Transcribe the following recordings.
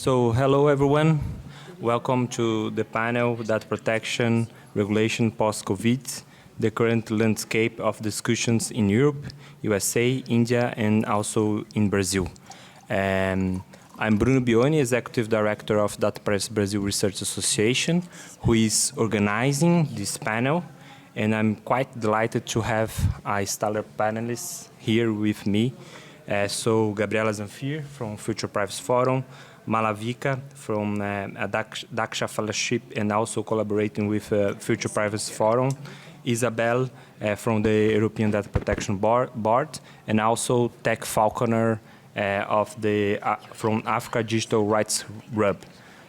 So, hello everyone. Welcome to the panel Data Protection Regulation Post-COVID, the current landscape of discussions in Europe, USA, India, and also in Brazil. I'm Bruno Bioni, Executive Director of Data Privacy Brazil Research Association, who is organizing this panel. And I'm quite delighted to have a stellar panelist here with me. So, Gabriela Zamfir from Future Privacy Forum, Malavika from a Daksha Fellowship and also collaborating with Future Privacy Forum, Isabel from the European Data Protection Board, and also Tech Falconer from Africa Digital Rights Hub.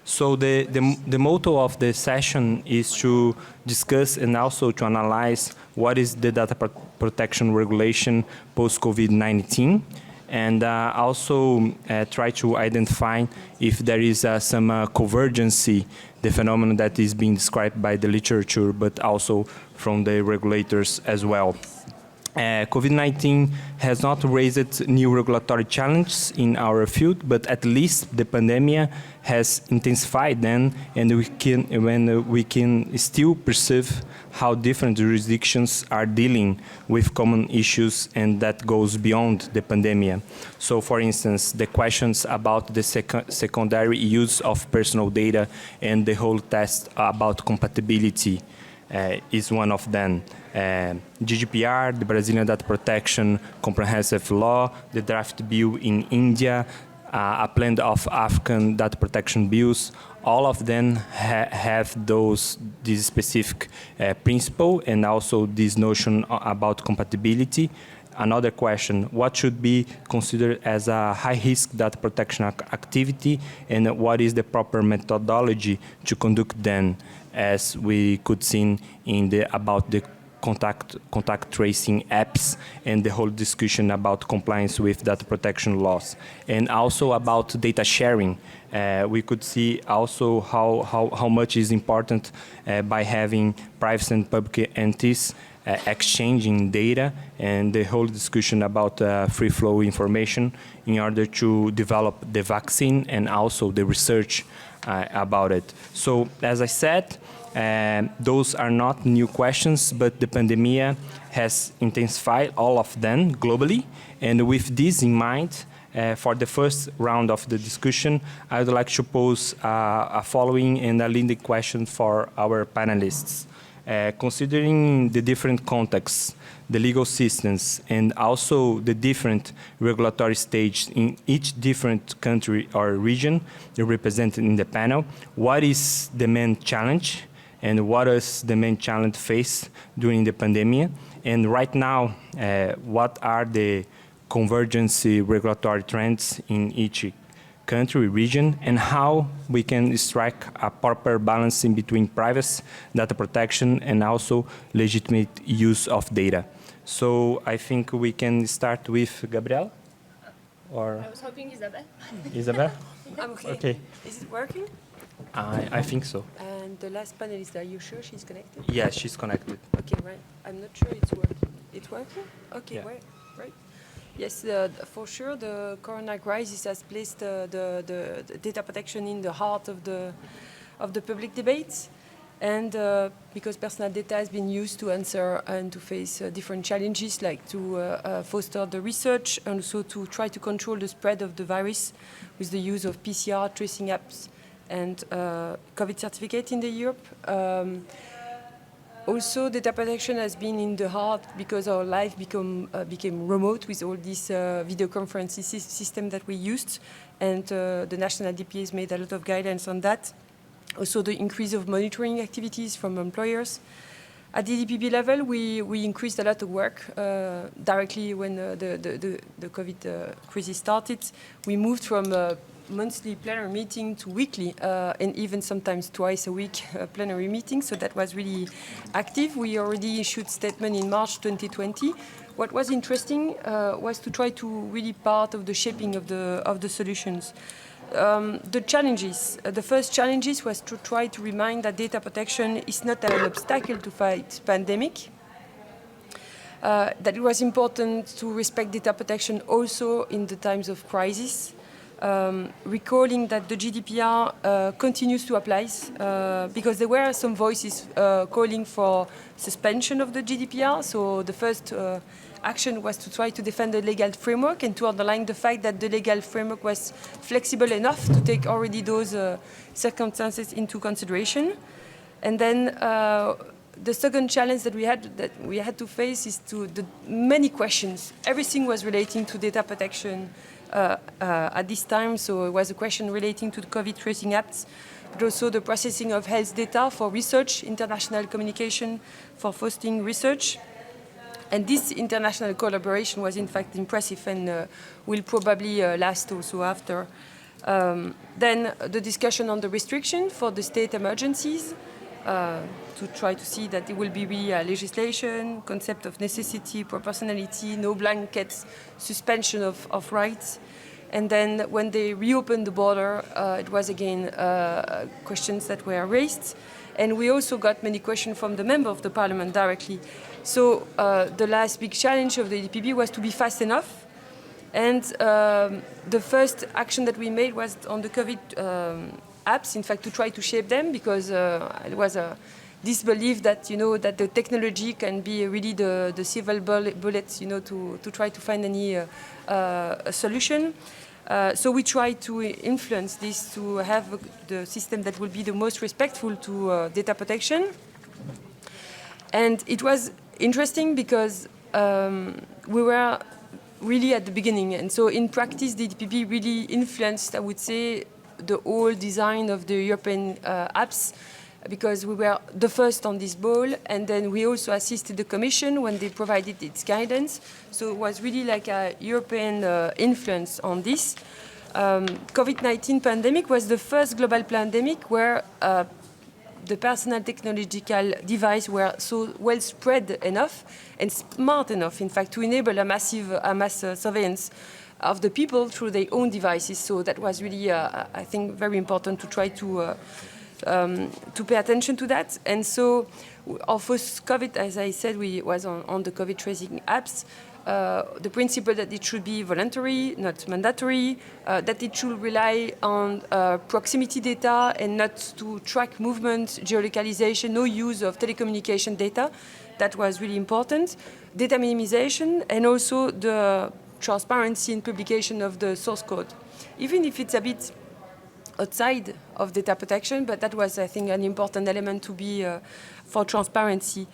So the motto of the session is to discuss and also to analyze what is the data protection regulation post-COVID-19, and also try to identify if there is some convergence, the phenomenon that is being described by the literature, but also from the regulators as well. COVID-19 has not raised new regulatory challenges in our field, but at least the pandemic has intensified them, and we can still perceive how different jurisdictions are dealing with common issues, and that goes beyond the pandemic. So, for instance, the questions about the secondary use of personal data and the whole test about compatibility is one of them. GDPR, the Brazilian Data Protection Comprehensive Law, the draft bill in India, a blend of African data protection bills, all of them have this specific principle and also this notion about compatibility. Another question, what should be considered as a high-risk data protection activity, and what is the proper methodology to conduct them, as we could see about the contact tracing apps and the whole discussion about compliance with data protection laws, and also about data sharing. We could see also how much is important by having private and public entities exchanging data, and the whole discussion about free flow information in order to develop the vaccine and also the research about it. So, as I said, those are not new questions, but the pandemic has intensified all of them globally. And with this in mind, for the first round of the discussion, I would like to pose a following and a leading question for our panelists. Considering the different contexts, the legal systems, and also the different regulatory stage in each different country or region represented in the panel, what is the main challenge and what is the main challenge faced during the pandemic? And right now, what are the convergence regulatory trends in each country, region, and how we can strike a proper balance in between privacy, data protection, and also legitimate use of data. So I think we can start with Gabriel? Or I was hoping Isabel. Isabel? I'm okay. Okay. Is it working? I think so. And the last panelist, are you sure she's connected? Yes, she's connected. Okay, right. I'm not sure it's working. It's working? Okay, Yeah. right. Yes, for sure, the corona crisis has placed the data protection in the heart of the public debates, and because personal data has been used to answer and to face different challenges, like to foster the research and also to try to control the spread of the virus with the use of PCR tracing apps and COVID certificate in Europe. Also, data protection has been in the heart because our life became remote with all this video conferencing system that we used, and the national DPAs made a lot of guidance on that. Also, the increase of monitoring activities from employers. At the DPP level, we increased a lot of work directly when the COVID crisis started. We moved from monthly plenary meeting to weekly and even sometimes twice a week plenary meeting. So that was really active. We already issued statement in March 2020. What was interesting was to try to really part of the shaping of the solutions. The challenges. The first challenges was to try to remind that data protection is not an obstacle to fight pandemic. That it was important to respect data protection also in the times of crisis. recalling that the GDPR continues to apply because there were some voices calling for suspension of the GDPR. So the first action was to try to defend the legal framework and to underline the fact that the legal framework was flexible enough to take already those circumstances into consideration. And then the second challenge that we had to face is the many questions. Everything was relating to data protection at this time. So it was a question relating to the COVID tracing apps, but also the processing of health data for research, international communication for fostering research. And this international collaboration was in fact impressive and will probably last also after. Then the discussion on the restriction for the state emergencies, to try to see that it will be really legislation, concept of necessity, proportionality, no blanket suspension of rights. And then when they reopened the border, it was again questions that were raised. And we also got many questions from the member of the parliament directly. So the last big challenge of the EDPB was to be fast enough. And the first action that we made was on the COVID apps, in fact, to try to shape them, because it was this belief that, that the technology can be really the silver bullet, to try to find any solution. So we try to influence this to have the system that will be the most respectful to data protection. And it was interesting because we were really at the beginning. And so in practice, the DPP really influenced, I would say, the whole design of the European apps, because we were the first on this ball, and then we also assisted the Commission when they provided its guidance. So it was really like a European influence on this. COVID-19 pandemic was the first global pandemic where the personal technological devices were so well spread enough and smart enough, in fact, to enable a mass surveillance of the people through their own devices. So that was really, I think, very important to try to pay attention to that. And so our first COVID, as I said, was on the COVID tracing apps. The principle that it should be voluntary, not mandatory, that it should rely on proximity data and not to track movement, geolocalization, no use of telecommunication data. That was really important. Data minimization, and also the transparency and publication of the source code. Even if it's a bit outside of data protection, but that was, I think, an important element to be for transparency.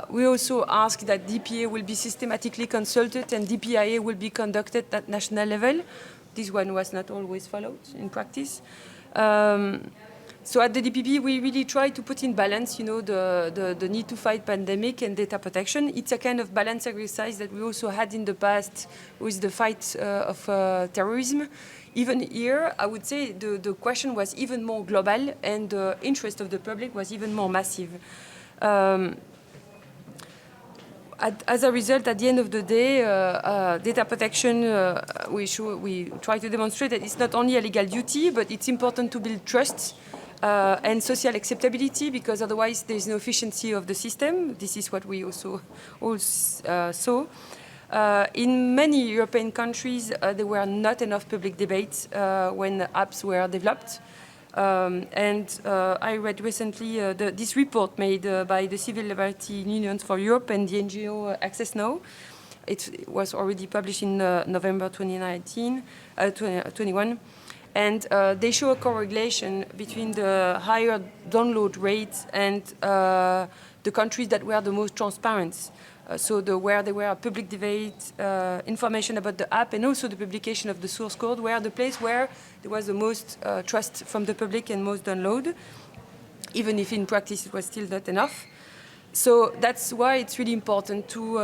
We also ask that DPA will be systematically consulted and DPIA will be conducted at national level. This one was not always followed in practice. So at the DPP, we really try to put in balance, the need to fight pandemic and data protection. It's a kind of balance exercise that we also had in the past with the fight of terrorism. Even here, I would say the question was even more global and the interest of the public was even more massive. As a result, at the end of the day, data protection, we try to demonstrate that it's not only a legal duty, but it's important to build trust and social acceptability, because otherwise there's no efficiency of the system. This is what we also saw. In many European countries, there were not enough public debates when apps were developed. I read recently this report made by the Civil Liberty Unions for Europe and the NGO Access Now. It was already published in November 2021. And they show a correlation between the higher download rates and the countries that were the most transparent. So where there were public debate, information about the app, and also the publication of the source code were the place where there was the most trust from the public and most download, even if in practice it was still not enough. So that's why it's really important to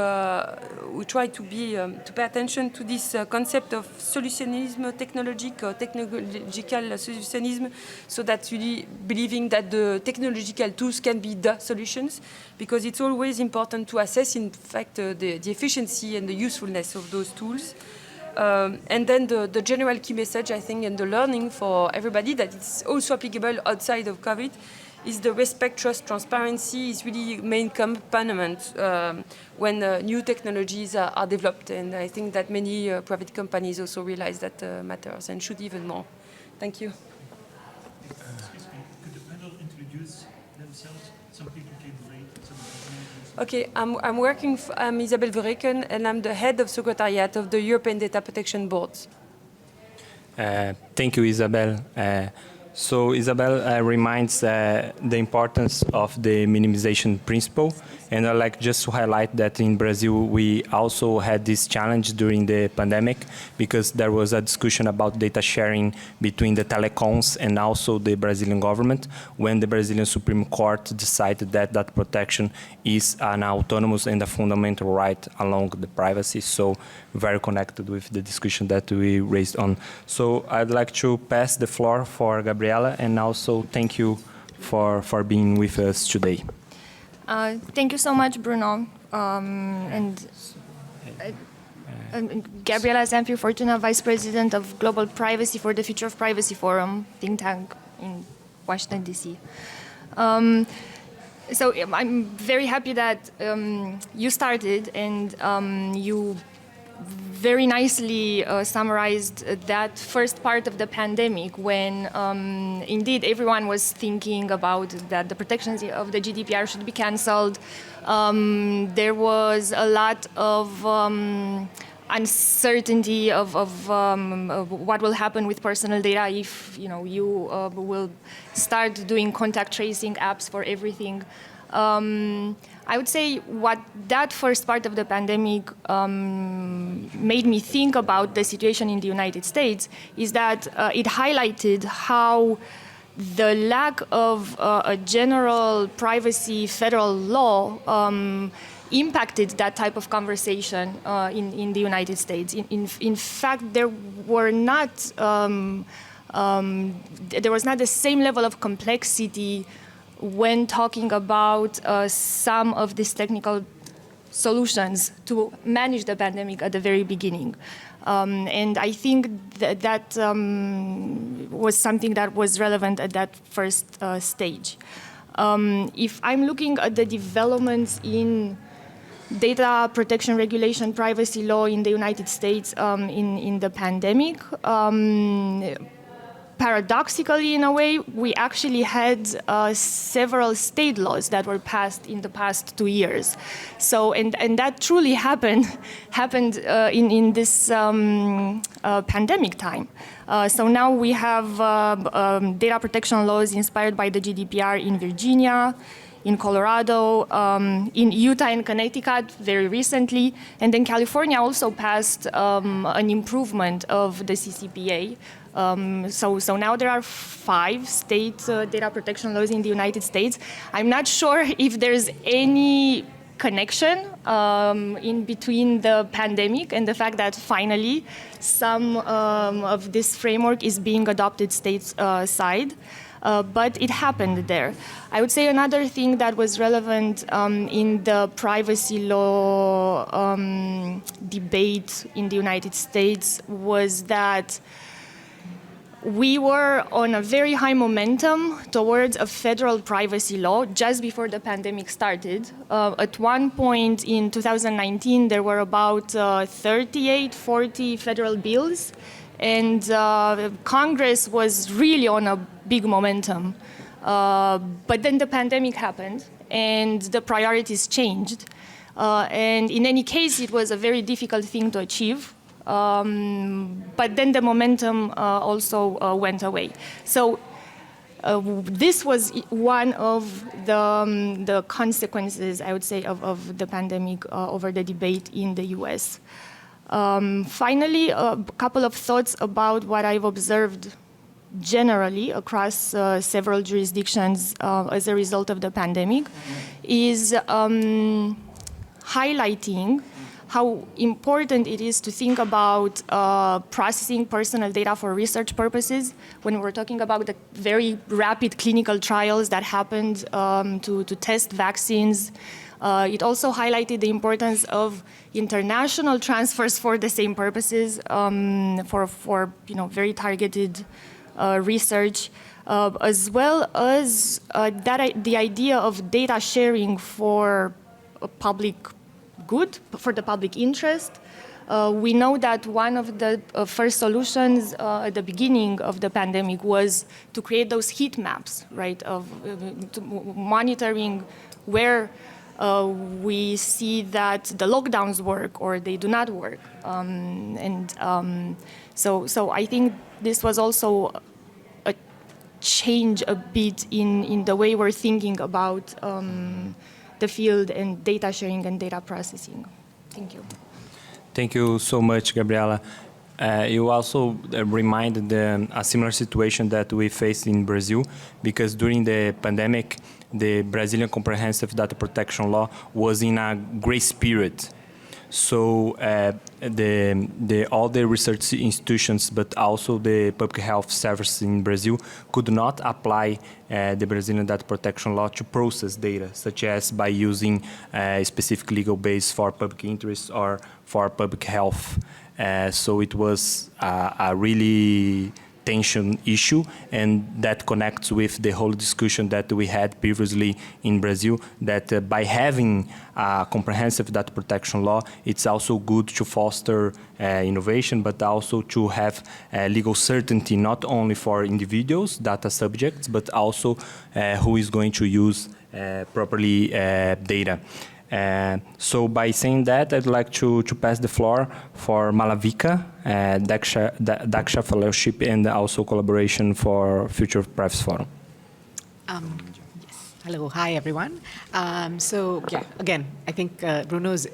we try to pay attention to this concept of solutionism, technological solutionism, so that's really believing that the technological tools can be the solutions, because it's always important to assess, in fact, the efficiency and the usefulness of those tools. And then the general key message, I think, and the learning for everybody that it's also applicable outside of COVID, is the respect, trust, transparency is really main component when new technologies are developed. And I think that many private companies also realize that matters and should even more. Thank you. Excuse me, could the panel introduce themselves? Some people came late. Okay, I'm Isabelle Verreken, and I'm the head of Secretariat of the European Data Protection Board. Thank you, Isabel. So Isabel reminds the importance of the minimization principle, and I'd like just to highlight that in Brazil we also had this challenge during the pandemic because there was a discussion about data sharing between the telecoms and also the Brazilian government when the Brazilian Supreme Court decided that data protection is an autonomous and a fundamental right along the privacy. So very connected with the discussion that we raised on. So I'd like to pass the floor for Gabriela, and also thank you for being with us today. Thank you so much, Bruno. Gabriela Zanfio Fortuna, Vice President of Global Privacy for the Future of Privacy Forum, think tank in Washington, D.C. So I'm very happy that you started and you very nicely summarized that first part of the pandemic when indeed everyone was thinking about that the protections of the GDPR should be cancelled. There was a lot of uncertainty of what will happen with personal data if you will start doing contact tracing apps for everything. I would say what that first part of the pandemic made me think about the situation in the United States is that it highlighted how the lack of a general privacy federal law impacted that type of conversation in the United States. In fact, there was not the same level of complexity when talking about some of these technical solutions to manage the pandemic at the very beginning. And I think that was something that was relevant at that first stage. If I'm looking at the developments in data protection regulation, privacy law in the United States in the pandemic, paradoxically, in a way, we actually had several state laws that were passed in the past 2 years. So, and that truly happened in this pandemic time. So now we have data protection laws inspired by the GDPR in Virginia, in Colorado, in Utah and Connecticut very recently, and then California also passed an improvement of the CCPA. So now there are 5 state data protection laws in the United States. I'm not sure if there's any connection in between the pandemic and the fact that finally some of this framework is being adopted stateside. But it happened there. I would say another thing that was relevant in the privacy law debate in the United States was that we were on a very high momentum towards a federal privacy law just before the pandemic started. At one point in 2019, there were about 38, 40 federal bills, and Congress was really on a big momentum. But then the pandemic happened, and the priorities changed. And in any case, it was a very difficult thing to achieve. But then the momentum also went away. So this was one of the consequences, I would say, of the pandemic over the debate in the US. Finally, a couple of thoughts about what I've observed generally across several jurisdictions as a result of the pandemic is highlighting how important it is to think about processing personal data for research purposes when we're talking about the very rapid clinical trials that happened to test vaccines. It also highlighted the importance of international transfers for the same purposes, for very targeted research. as well as the idea of data sharing for a public good, for the public interest. We know that one of the first solutions at the beginning of the pandemic was to create those heat maps, right, of monitoring where we see that the lockdowns work or they do not work. So I think this was also a change a bit in the way we're thinking about the field and data sharing and data processing. Thank you. Thank you so much, Gabriela. You also reminded a similar situation that we faced in Brazil, because during the pandemic, the Brazilian Comprehensive Data Protection Law was in a grace period. So all the research institutions, but also the public health services in Brazil, could not apply the Brazilian Data Protection Law to process data, such as by using a specific legal base for public interest or for public health. So it was a really tension issue, and that connects with the whole discussion that we had previously in Brazil, that by having a comprehensive data protection law, it's also good to foster innovation, but also to have legal certainty, not only for individuals, data subjects, but also who is going to use properly data. So by saying that, I'd like to pass the floor for Malavika, Daksha Fellowship, and also collaboration for Future of Privacy Forum. Yes. Hello. Hi, everyone. So, yeah, again, I think Bruno's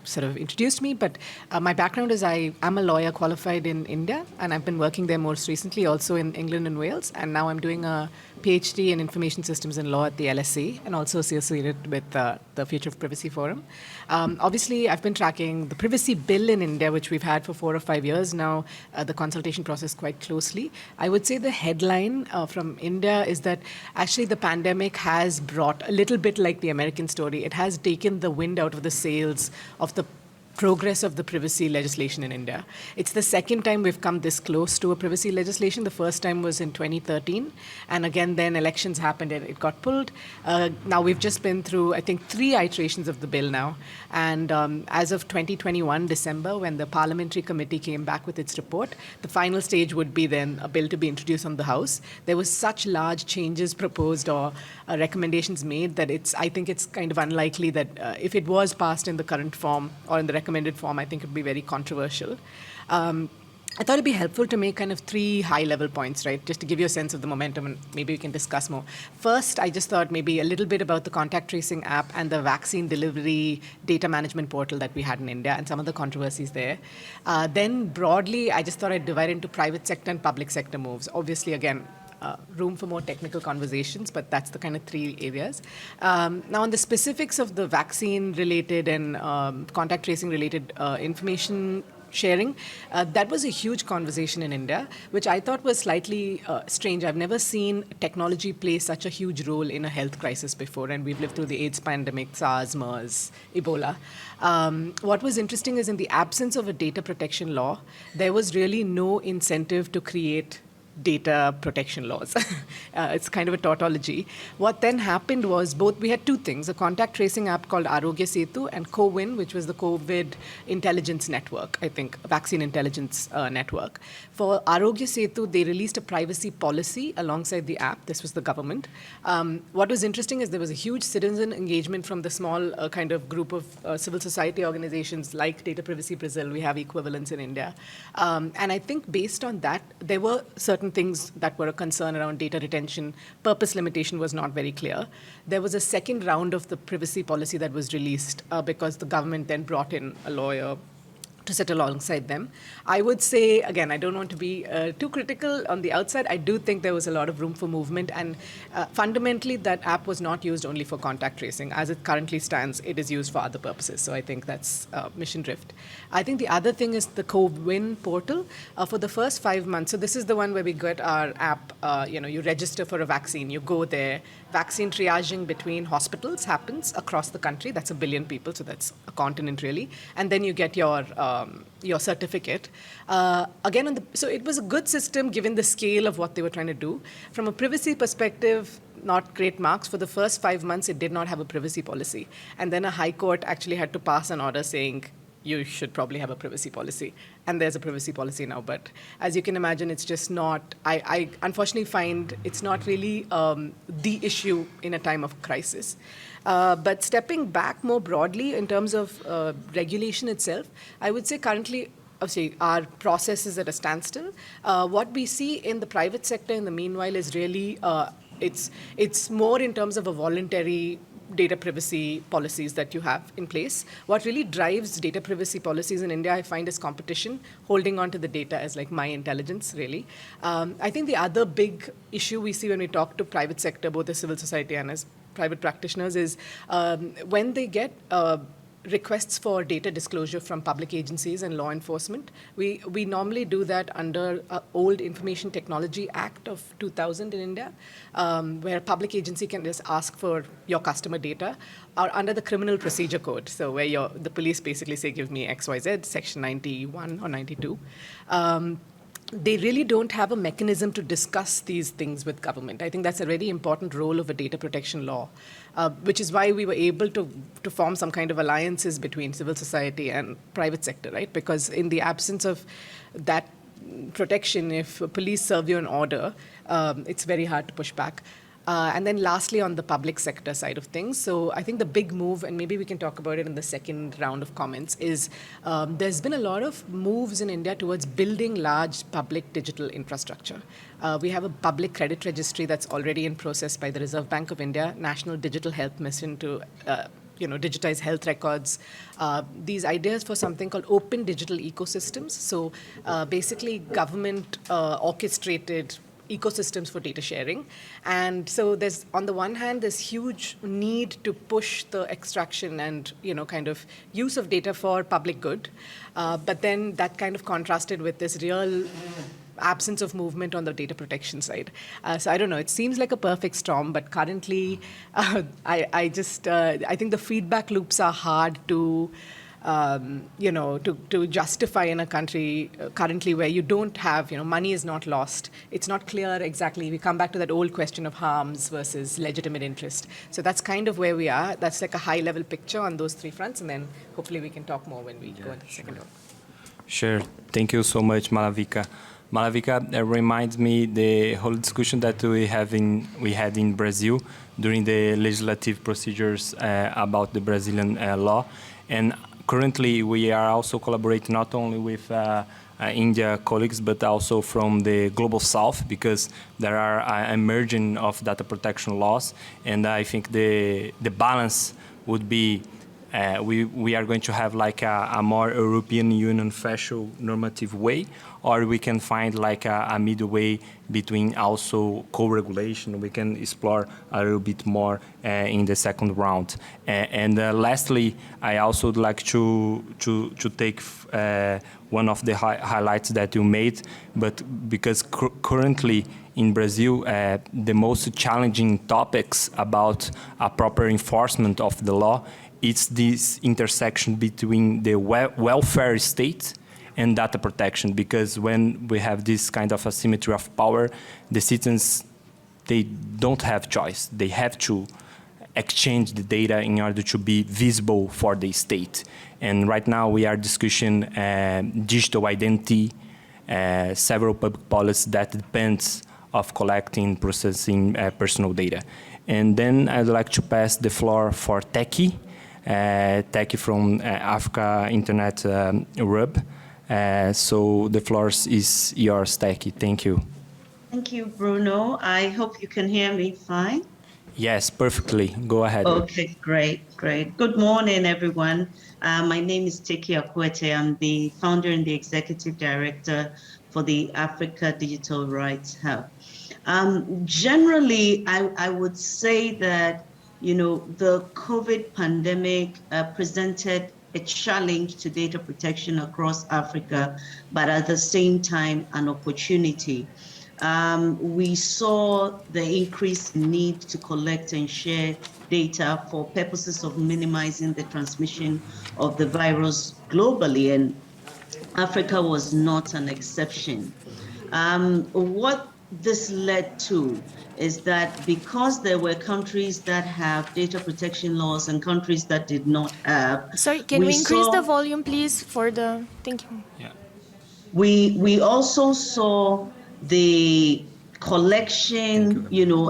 sort of introduced me, but my background is I'm a lawyer qualified in India, and I've been working there most recently also in England and Wales, and now I'm doing a PhD in Information Systems and Law at the LSE, and also associated with the Future of Privacy Forum. Obviously, I've been tracking the privacy bill in India, which we've had for 4 or 5 years now, the consultation process quite closely. I would say the headline from India is that actually the pandemic has brought, a little bit like the American story, it has taken the wind out of the sails of the progress of the privacy legislation in India. It's the second time we've come this close to a privacy legislation. The first time was in 2013. And again, then elections happened and it got pulled. Now we've just been through, I think, 3 iterations of the bill now. And as of 2021, December, when the parliamentary committee came back with its report, the final stage would be then a bill to be introduced on the House. There was such large changes proposed or recommendations made that I think it's kind of unlikely that if it was passed in the current form or in the recommended form, I think it would be very controversial. I thought it'd be helpful to make kind of 3 high-level points, right, just to give you a sense of the momentum, and maybe we can discuss more. First, I just thought maybe a little bit about the contact tracing app and the vaccine delivery data management portal that we had in India and some of the controversies there. Then broadly, I just thought I'd divide into private sector and public sector moves. Obviously, again, room for more technical conversations, but that's the kind of 3 areas. Now, on the specifics of the vaccine-related and contact tracing-related information sharing, that was a huge conversation in India, which I thought was slightly strange. I've never seen technology play such a huge role in a health crisis before, and we've lived through the AIDS pandemic, SARS, MERS, Ebola. What was interesting is in the absence of a data protection law, there was really no incentive to create data protection laws. It's kind of a tautology. What then happened was we had 2 things, a contact tracing app called Arogya Setu and CoWIN, which was the COVID intelligence network, I think, vaccine intelligence network. For Arogya Setu, they released a privacy policy alongside the app. This was the government. What was interesting is there was a huge citizen engagement from the small kind of group of civil society organizations like Data Privacy Brazil. We have equivalents in India. And I think based on that, there were certain things that were a concern around data retention. Purpose limitation was not very clear. There was a second round of the privacy policy that was released because the government then brought in a lawyer to sit alongside them. I would say, again, I don't want to be too critical on the outside. I do think there was a lot of room for movement, and fundamentally that app was not used only for contact tracing. As it currently stands, it is used for other purposes. So I think that's mission drift. I think the other thing is the CoWIN portal. For the first 5 months, so this is the one where we get our app, you register for a vaccine, you go there, vaccine triaging between hospitals happens across the country. That's 1 billion people, so that's a continent really. And then you get your your certificate. Again, so it was a good system given the scale of what they were trying to do. From a privacy perspective, not great marks. For the first 5 months, it did not have a privacy policy. And then a high court actually had to pass an order saying, you should probably have a privacy policy. And there's a privacy policy now. But as you can imagine, it's just not, I unfortunately find it's not really the issue in a time of crisis. But stepping back more broadly in terms of regulation itself, I would say currently, obviously, our process is at a standstill. What we see in the private sector in the meanwhile is really, it's more in terms of a voluntary data privacy policies that you have in place. What really drives data privacy policies in India, I find, is competition, holding on to the data as like my intelligence, really. I think the other big issue we see when we talk to private sector, both as civil society and as private practitioners, is when they get requests for data disclosure from public agencies and law enforcement. We normally do that under old Information Technology Act of 2000 in India, where a public agency can just ask for your customer data, or under the Criminal Procedure Code, so where the police basically say, give me XYZ, section 91 or 92. They really don't have a mechanism to discuss these things with government. I think that's a very important role of a data protection law, which is why we were able to form some kind of alliances between civil society and private sector, right? Because in the absence of that protection, if police serve you an order, it's very hard to push back. And then lastly, on the public sector side of things, so I think the big move, and maybe we can talk about it in the second round of comments, is there's been a lot of moves in India towards building large public digital infrastructure. We have a public credit registry that's already in process by the Reserve Bank of India, National Digital Health Mission to digitize health records. These ideas for something called open digital ecosystems. So basically government orchestrated ecosystems for data sharing. And so there's, on the one hand, this huge need to push the extraction and, kind of use of data for public good. But then that kind of contrasted with this real absence of movement on the data protection side. So I don't know, it seems like a perfect storm, but currently, I think the feedback loops are hard to to justify in a country currently where you don't have, money is not lost. It's not clear exactly. We come back to that old question of harms versus legitimate interest. So that's kind of where we are. That's like a high-level picture on those three fronts, and then hopefully we can talk more when we go into the second round. Sure. Thank you so much, Malavika. Malavika reminds me the whole discussion that we had in Brazil during the legislative procedures about the Brazilian law. And currently, we are also collaborating not only with India colleagues, but also from the global south, because there are emerging of data protection laws. And I think the balance would be we are going to have like a more European Union fashion normative way, or we can find like a middle way between also co-regulation. We can explore a little bit more in the second round. And lastly, I also would like to take one of the highlights that you made, but because currently in Brazil, the most challenging topics about a proper enforcement of the law, it's this intersection between the welfare state and data protection, because when we have this kind of asymmetry of power, the citizens, they don't have choice. They have to exchange the data in order to be visible for the state. And right now we are discussing digital identity, several public policies that depends of collecting, processing personal data. And then I'd like to pass the floor for Teki. Teki from Africa Internet Hub. So the floor is yours, Teki. Thank you. Thank you, Bruno. I hope you can hear me fine. Yes, perfectly. Go ahead. Okay, great. Good morning, everyone. My name is Teki Akwete. I'm the founder and the executive director for the Africa Digital Rights Hub. Generally, I would say that the COVID pandemic presented a challenge to data protection across Africa, but at the same time, an opportunity. We saw the increased need to collect and share data for purposes of minimizing the transmission of the virus globally. And Africa was not an exception. What this led to is that because there were countries that have data protection laws and countries that did not have, Sorry, can we increase the volume, please, for the... Thank you. Yeah. we also saw the collection,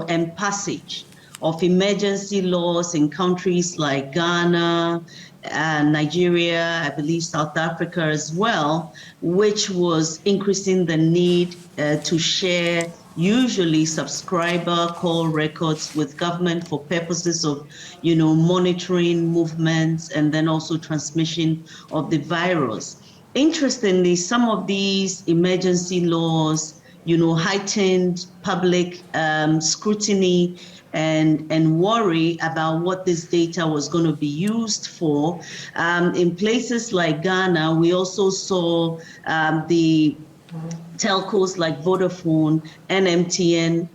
and passage of emergency laws in countries like Ghana, Nigeria, I believe South Africa as well, which was increasing the need to share usually subscriber call records with government for purposes of, monitoring movements and then also transmission of the virus. Interestingly, some of these emergency laws, heightened public scrutiny and worry about what this data was going to be used for. In places like Ghana, we also saw the telcos like Vodafone and MTN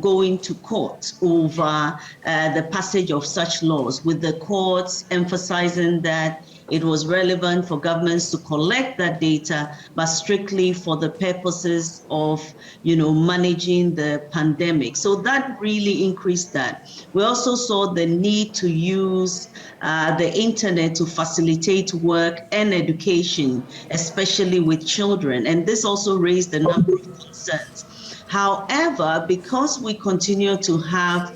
going to court over the passage of such laws, with the courts emphasizing that it was relevant for governments to collect that data, but strictly for the purposes of, managing the pandemic. So that really increased that. We also saw the need to use the internet to facilitate work and education, especially with children. And this also raised a number of concerns. However, because we continue to have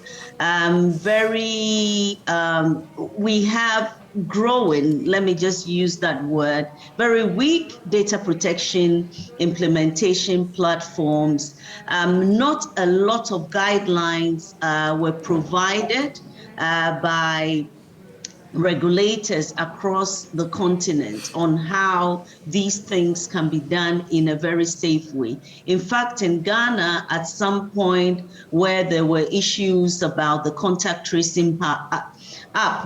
we have growing, let me just use that word, very weak data protection implementation platforms. Not a lot of guidelines were provided by regulators across the continent on how these things can be done in a very safe way. In fact, in Ghana, at some point where there were issues about the contact tracing app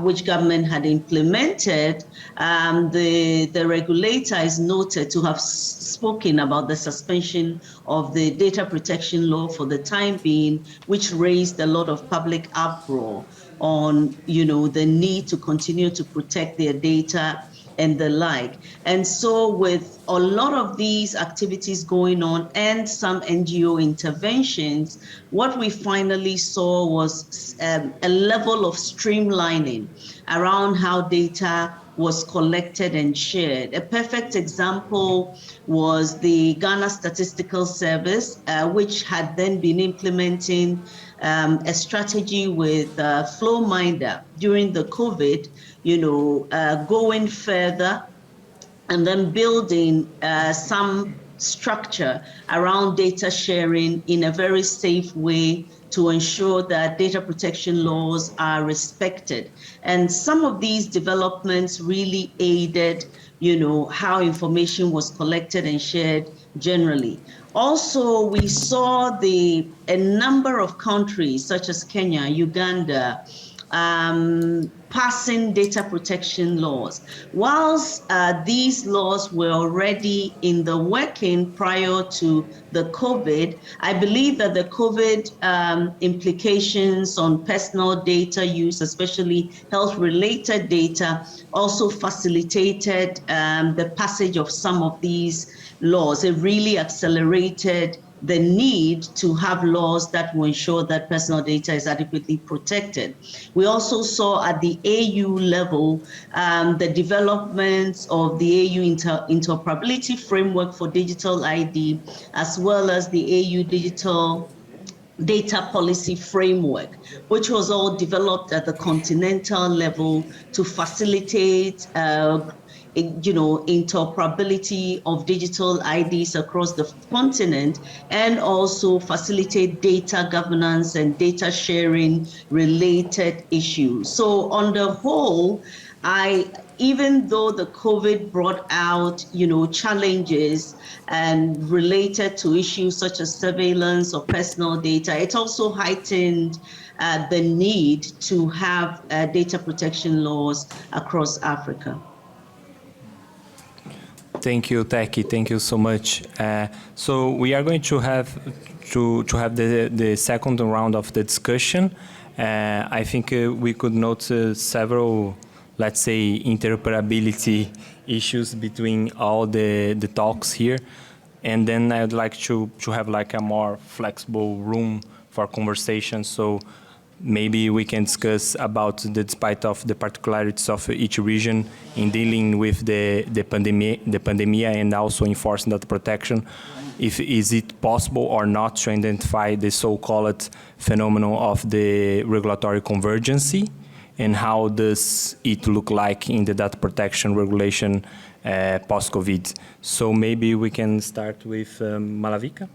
which government had implemented, the regulator is noted to have spoken about the suspension of the data protection law for the time being, which raised a lot of public uproar on, the need to continue to protect their data and the like. And so with a lot of these activities going on and some NGO interventions, what we finally saw was a level of streamlining around how data was collected and shared. A perfect example was the Ghana Statistical Service, which had then been implementing a strategy with Flowminder during the COVID, going further and then building some structure around data sharing in a very safe way to ensure that data protection laws are respected. And some of these developments really aided, how information was collected and shared generally. Also, we saw a number of countries such as Kenya, Uganda, passing data protection laws. Whilst these laws were already in the working prior to the COVID, I believe that the COVID implications on personal data use, especially health-related data, also facilitated the passage of some of these laws. It really accelerated the need to have laws that will ensure that personal data is adequately protected. We also saw at the AU level the developments of the AU interoperability framework for digital ID, as well as the AU digital data policy framework, which was all developed at the continental level to facilitate interoperability of digital IDs across the continent, and also facilitate data governance and data sharing related issues. So on the whole, even though the COVID brought out, challenges and related to issues such as surveillance of personal data, it also heightened the need to have data protection laws across Africa. Thank you, Taki. Thank you so much. So we are going to have the second round of the discussion. I think we could note several, let's say, interoperability issues between all the talks here. And then I'd like to have like a more flexible room for conversation. So maybe we can discuss about despite of the particularities of each region in dealing with the pandemic and also enforcing data protection. If is it possible or not to identify the so-called phenomenon of the regulatory convergence, and how does it look like in the data protection regulation post-COVID? So maybe we can start with Malavika.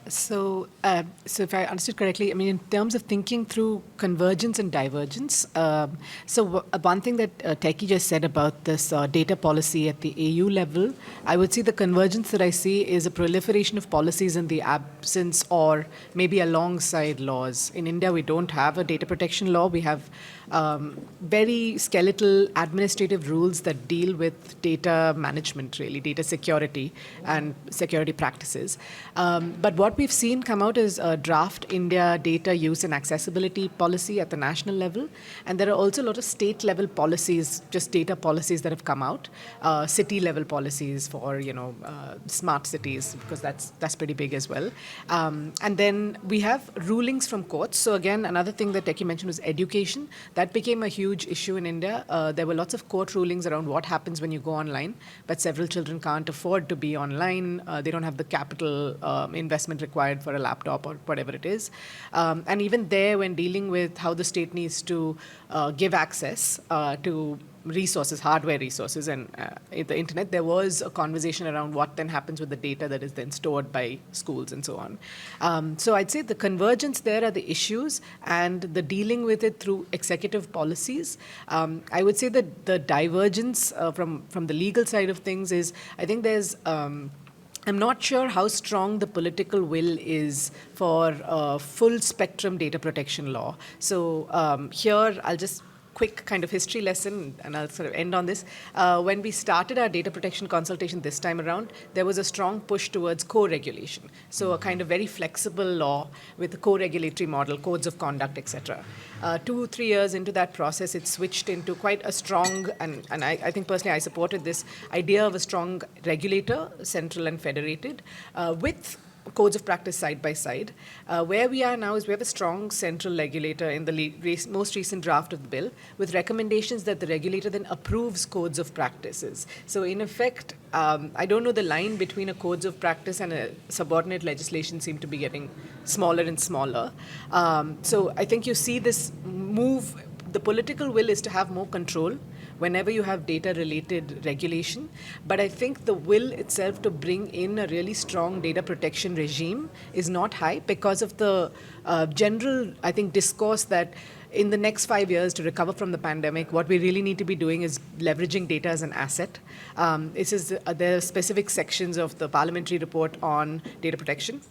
So if I understood correctly, I mean, in terms of thinking through convergence and divergence, one thing that Teki just said about this data policy at the AU level, I would say the convergence that I see is a proliferation of policies in the absence or maybe alongside laws. In India, we don't have a data protection law. We have very skeletal administrative rules that deal with data management, really, data security and security practices. But what we've seen come out is a draft India data use and accessibility policy at the national level. And there are also a lot of state level policies, just data policies that have come out, city level policies for, smart cities, because that's pretty big as well. And then we have rulings from courts. So again, another thing that Teki mentioned was education. That became a huge issue in India. There were lots of court rulings around what happens when you go online, but several children can't afford to be online. They don't have the capital investment required for a laptop or whatever it is. And even there, when dealing with how the state needs to give access to resources, hardware resources, and the internet, there was a conversation around what then happens with the data that is then stored by schools and so on. So I'd say the convergence there are the issues, and the dealing with it through executive policies. I would say that the divergence from the legal side of things is, I think there's I'm not sure how strong the political will is for full spectrum data protection law. So here I'll just quick kind of history lesson, and I'll sort of end on this. When we started our data protection consultation this time around, there was a strong push towards co-regulation. So a kind of very flexible law with a co-regulatory model, codes of conduct, etc. 2-3 years into that process, it switched into quite a strong, and I think personally I supported this idea of a strong regulator, central and federated, with codes of practice side by side. Where we are now is we have a strong central regulator in the most recent draft of the bill, with recommendations that the regulator then approves codes of practices. So in effect, I don't know, the line between a codes of practice and a subordinate legislation seem to be getting smaller and smaller. So I think you see this move. The political will is to have more control whenever you have data-related regulation. But I think the will itself to bring in a really strong data protection regime is not high because of the general, I think, discourse that in the next 5 years to recover from the pandemic, what we really need to be doing is leveraging data as an asset. There are specific sections of the parliamentary report on data protection,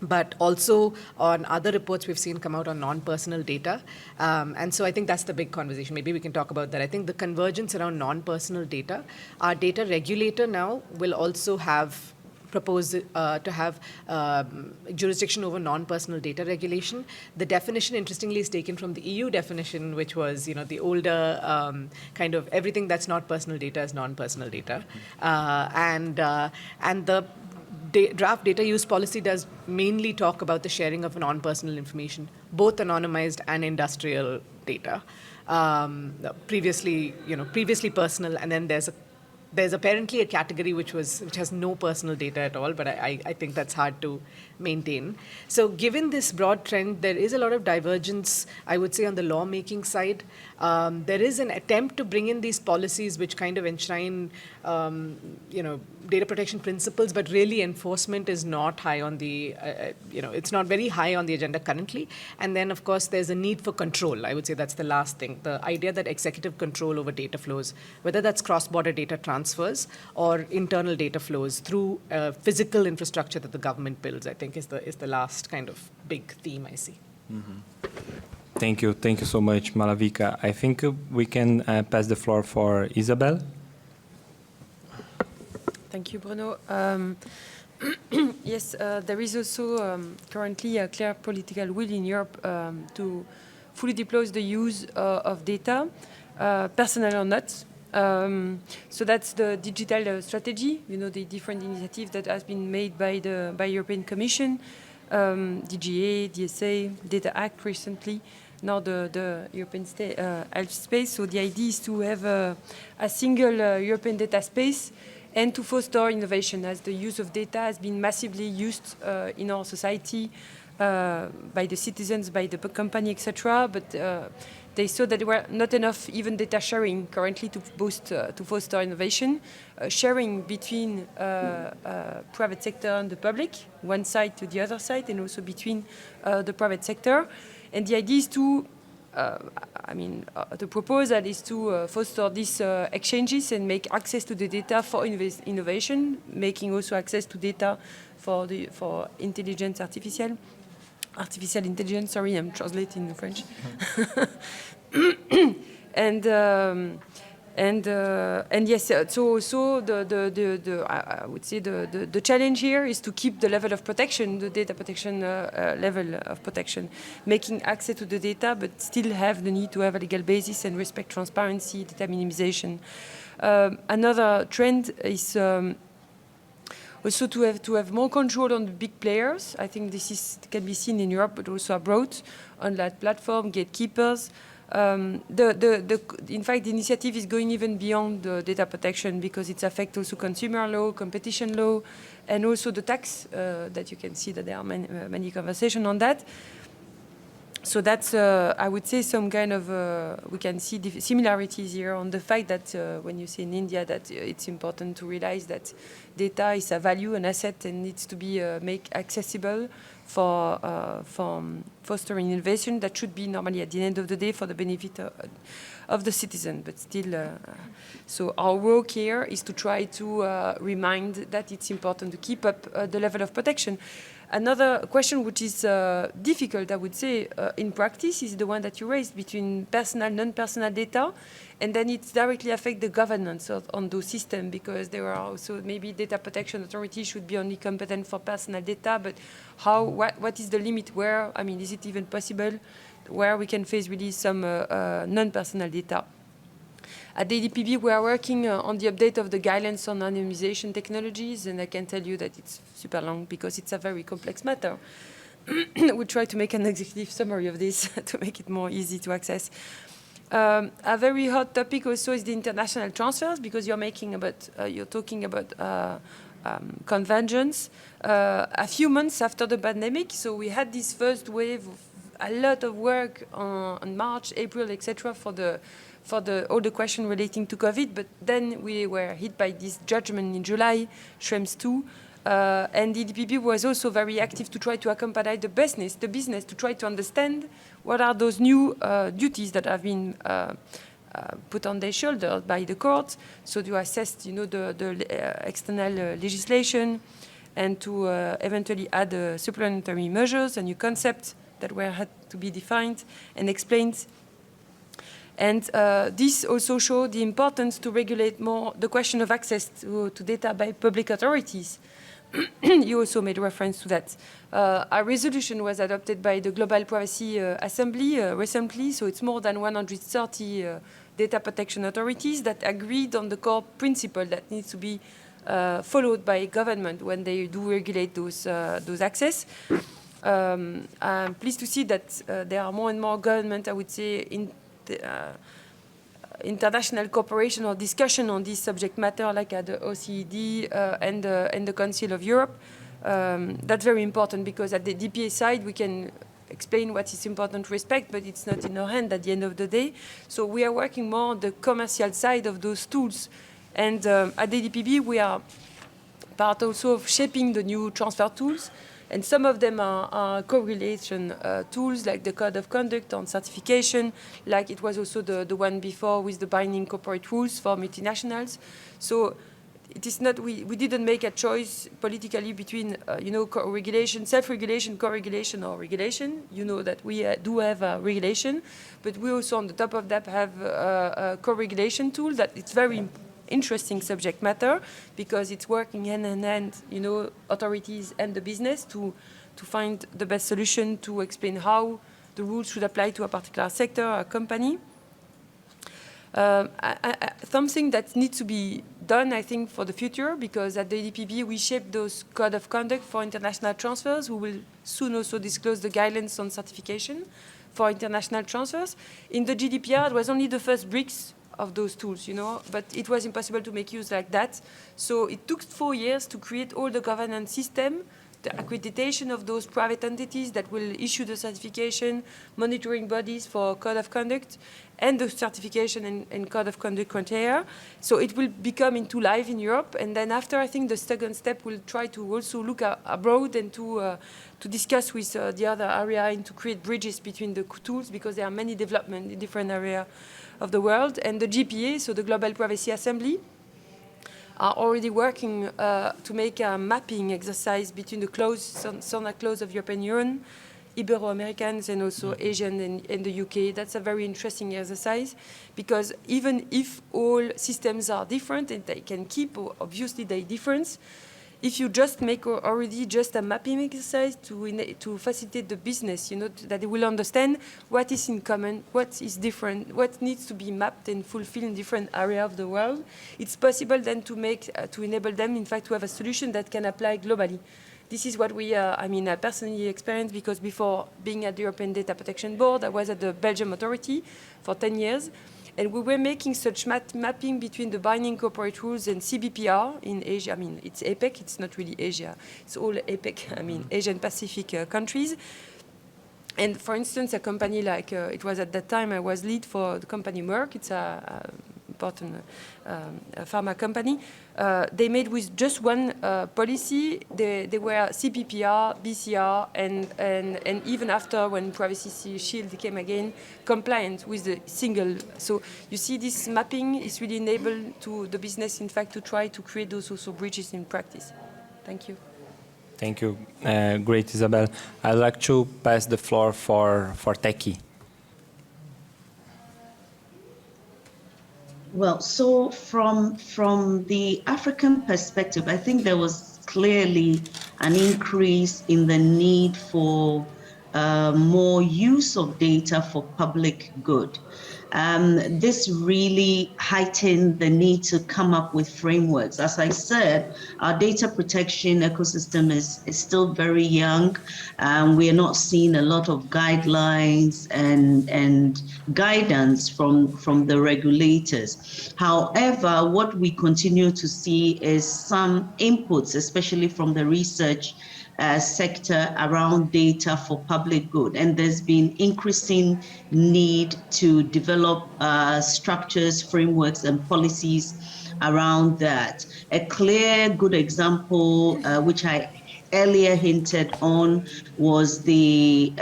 but also on other reports we've seen come out on non-personal data. And so I think that's the big conversation. Maybe we can talk about that. I think the convergence around non-personal data, our data regulator now will also have proposed to have jurisdiction over non-personal data regulation. The definition, interestingly, is taken from the EU definition, which was, the older kind of everything that's not personal data is non-personal data. And the draft data use policy does mainly talk about the sharing of non-personal information, both anonymized and industrial data. Previously personal, and then there's apparently a category which has no personal data at all, but I think that's hard to maintain. So given this broad trend, there is a lot of divergence, I would say, on the lawmaking side. There is an attempt to bring in these policies which kind of enshrine, data protection principles, but really enforcement is not high on the, it's not very high on the agenda currently. And then, of course, there's a need for control. I would say that's the last thing. The idea that executive control over data flows, whether that's cross-border data transfers or internal data flows through physical infrastructure that the government builds, I think is the last kind of big theme I see. Mm-hmm. Thank you so much, Malavika. I think we can pass the floor for Isabel. Thank you, Bruno. Yes, there is also currently a clear political will in Europe to fully deploy the use of data. personal or not. So that's the digital strategy, the different initiatives that has been made by European Commission, DGA, DSA, Data Act recently, now the European health space. So the idea is to have a single European data space and to foster innovation, as the use of data has been massively used in our society by the citizens, by the company, etc. But they saw that there were not enough even data sharing currently to boost, to foster innovation. Sharing between private sector and the public, one side to the other side, and also between the private sector. And the idea is to, the proposal is to foster these exchanges and make access to the data for innovation, making also access to data for intelligence, artificial intelligence. Sorry, I'm translating in French. And yes, so I would say the challenge here is to keep the level of protection, the data protection level of protection, making access to the data, but still have the need to have a legal basis and respect transparency, data minimization. Another trend is also to have more control on the big players. I think this can be seen in Europe, but also abroad, online platform, gatekeepers. In fact, the initiative is going even beyond the data protection because it affects also consumer law, competition law, and also the tax that you can see that there are many conversations on that. So that's, I would say, some kind of, we can see similarities here on the fact that when you say in India that it's important to realize that data is a value, an asset, and needs to be made accessible for fostering innovation that should be normally at the end of the day for the benefit of the citizen. But still, so our work here is to try to remind that it's important to keep up the level of protection. Another question which is difficult, I would say, in practice is the one that you raised between personal, non-personal data, and then it directly affects the governance on those systems because there are also maybe data protection authorities should be only competent for personal data, but what is the limit where, is it even possible where we can face really some non-personal data? At the EDPB, we are working on the update of the guidelines on anonymization technologies, and I can tell you that it's super long because it's a very complex matter. We try to make an executive summary of this to make it more easy to access. A very hot topic also is the international transfers because you're talking about convergence. A few months after the pandemic, so we had this first wave of a lot of work on March, April, etc. for all the questions relating to COVID, but then we were hit by this judgment in July, Schrems 2, and the EDPB was also very active to try to accompany the business to try to understand what are those new duties that have been put on their shoulders by the court, so to assess, the external legislation and to eventually add supplementary measures, a new concept that had to be defined and explained. And this also showed the importance to regulate more the question of access to data by public authorities. You also made reference to that. A resolution was adopted by the Global Privacy Assembly recently, so it's more than 130 data protection authorities that agreed on the core principle that needs to be followed by government when they do regulate those access. I'm pleased to see that there are more and more government, I would say, international cooperation or discussion on this subject matter, like at the OECD and the Council of Europe. That's very important because at the DPA side, we can explain what is important to respect, but it's not in our hand at the end of the day. So we are working more on the commercial side of those tools. And at the DPB, we are part also of shaping the new transfer tools. And some of them are correlation tools, like the code of conduct on certification, like it was also the one before with the binding corporate rules for multinationals. So it is not, we didn't make a choice politically between, co-regulation, self-regulation, co-regulation, or regulation. You know that we do have a regulation, but we also on the top of that have a co-regulation tool that it's very interesting subject matter because it's working hand in hand, authorities and the business to find the best solution to explain how the rules should apply to a particular sector, a company. Something that needs to be done, I think, for the future, because at the EDPB we shape those code of conduct for international transfers. We will soon also disclose the guidelines on certification for international transfers. In the GDPR, it was only the first bricks of those tools, you know, but it was impossible to make use like that. So it took 4 years to create all the governance system, the accreditation of those private entities that will issue the certification, monitoring bodies for code of conduct, and the certification and code of conduct criteria. So it will become into live in Europe. And then after, I think the second step will try to also look abroad and to discuss with the other area and to create bridges between the tools, because there are many developments in different areas of the world. And the GPA, so the Global Privacy Assembly, are already working to make a mapping exercise between the standard clause of European Union, Ibero-Americans, and also Asian and the UK. That's a very interesting exercise, because even if all systems are different and they can keep, obviously, their difference, if you just make already just a mapping exercise to facilitate the business, you know, that they will understand what is in common, what is different, what needs to be mapped and fulfilled in different areas of the world, it's possible then to make, to enable them, in fact, to have a solution that can apply globally. This is what we, I personally experienced, because before being at the European Data Protection Board, I was at the Belgium Authority for 10 years. And we were making such mapping between the binding corporate rules and CBPR in Asia. I mean, it's APEC, it's not really Asia. It's all APEC, I mean, Asian Pacific countries. And for instance, a company like, it was at that time, I was lead for the company Merck. It's a important pharma company. They made with just one policy. They were CPPR, BCR, and even after, when Privacy Shield came again, compliant with the single. So you see, this mapping is really enabled to the business, in fact, to try to create those also bridges in practice. Thank you. Thank you. Great, Isabel. I'd like to pass the floor for Teki. Well, so from the African perspective, I think there was clearly an increase in the need for more use of data for public good. This really heightened the need to come up with frameworks. As I said, our data protection ecosystem is still very young. We are not seeing a lot of guidelines and guidance from the regulators. However, what we continue to see is some inputs, especially from the research sector, around data for public good. And there's been increasing need to develop structures, frameworks, and policies around that. A clear, good example, which I earlier hinted on, was the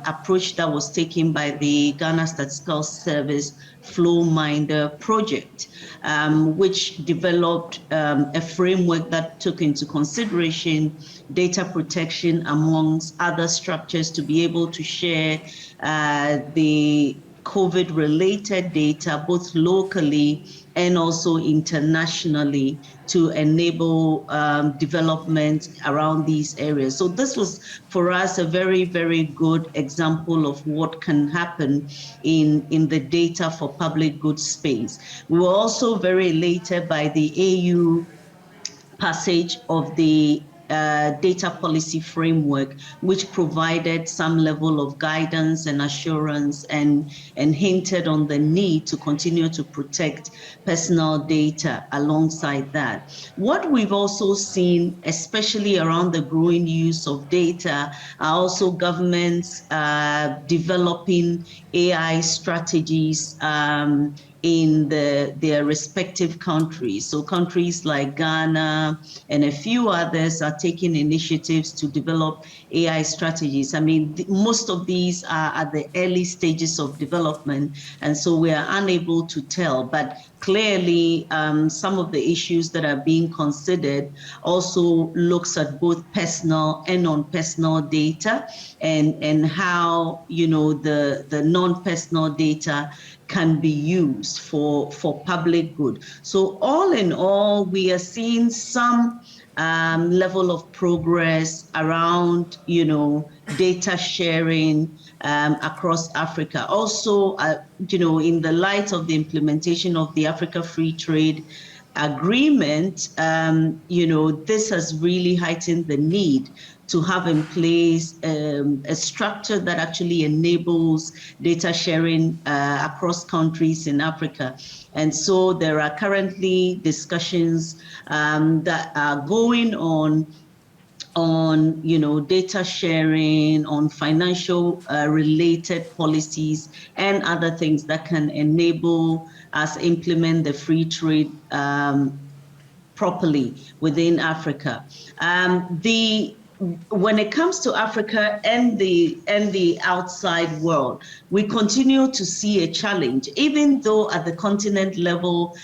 approach that was taken by the Ghana Statistical Service FlowMinder project, which developed a framework that took into consideration data protection amongst other structures to be able to share the COVID-related data, both locally and also internationally, to enable development around these areas. So this was, for us, a very, very good example of what can happen in the data for public good space. We were also very elated by the AU passage of the data policy framework, which provided some level of guidance and assurance and hinted on the need to continue to protect personal data alongside that. What we've also seen, especially around the growing use of data, are also governments developing AI strategies in their respective countries. So countries like Ghana and a few others are taking initiatives to develop AI strategies. I mean, most of these are at the early stages of development, and so we are unable to tell. But clearly, some of the issues that are being considered also looks at both personal and non-personal data, and how, you know, the non-personal data can be used for public good. So all in all, we are seeing some level of progress around, you know, data sharing, across Africa. Also, in the light of the implementation of the Africa Free Trade Agreement, this has really heightened the need to have in place a structure that actually enables data sharing across countries in Africa. And so there are currently discussions that are going on data sharing, on financial related policies and other things that can enable us implement the free trade properly within Africa. When it comes to Africa and the outside world, we continue to see a challenge. Even though at the continent level,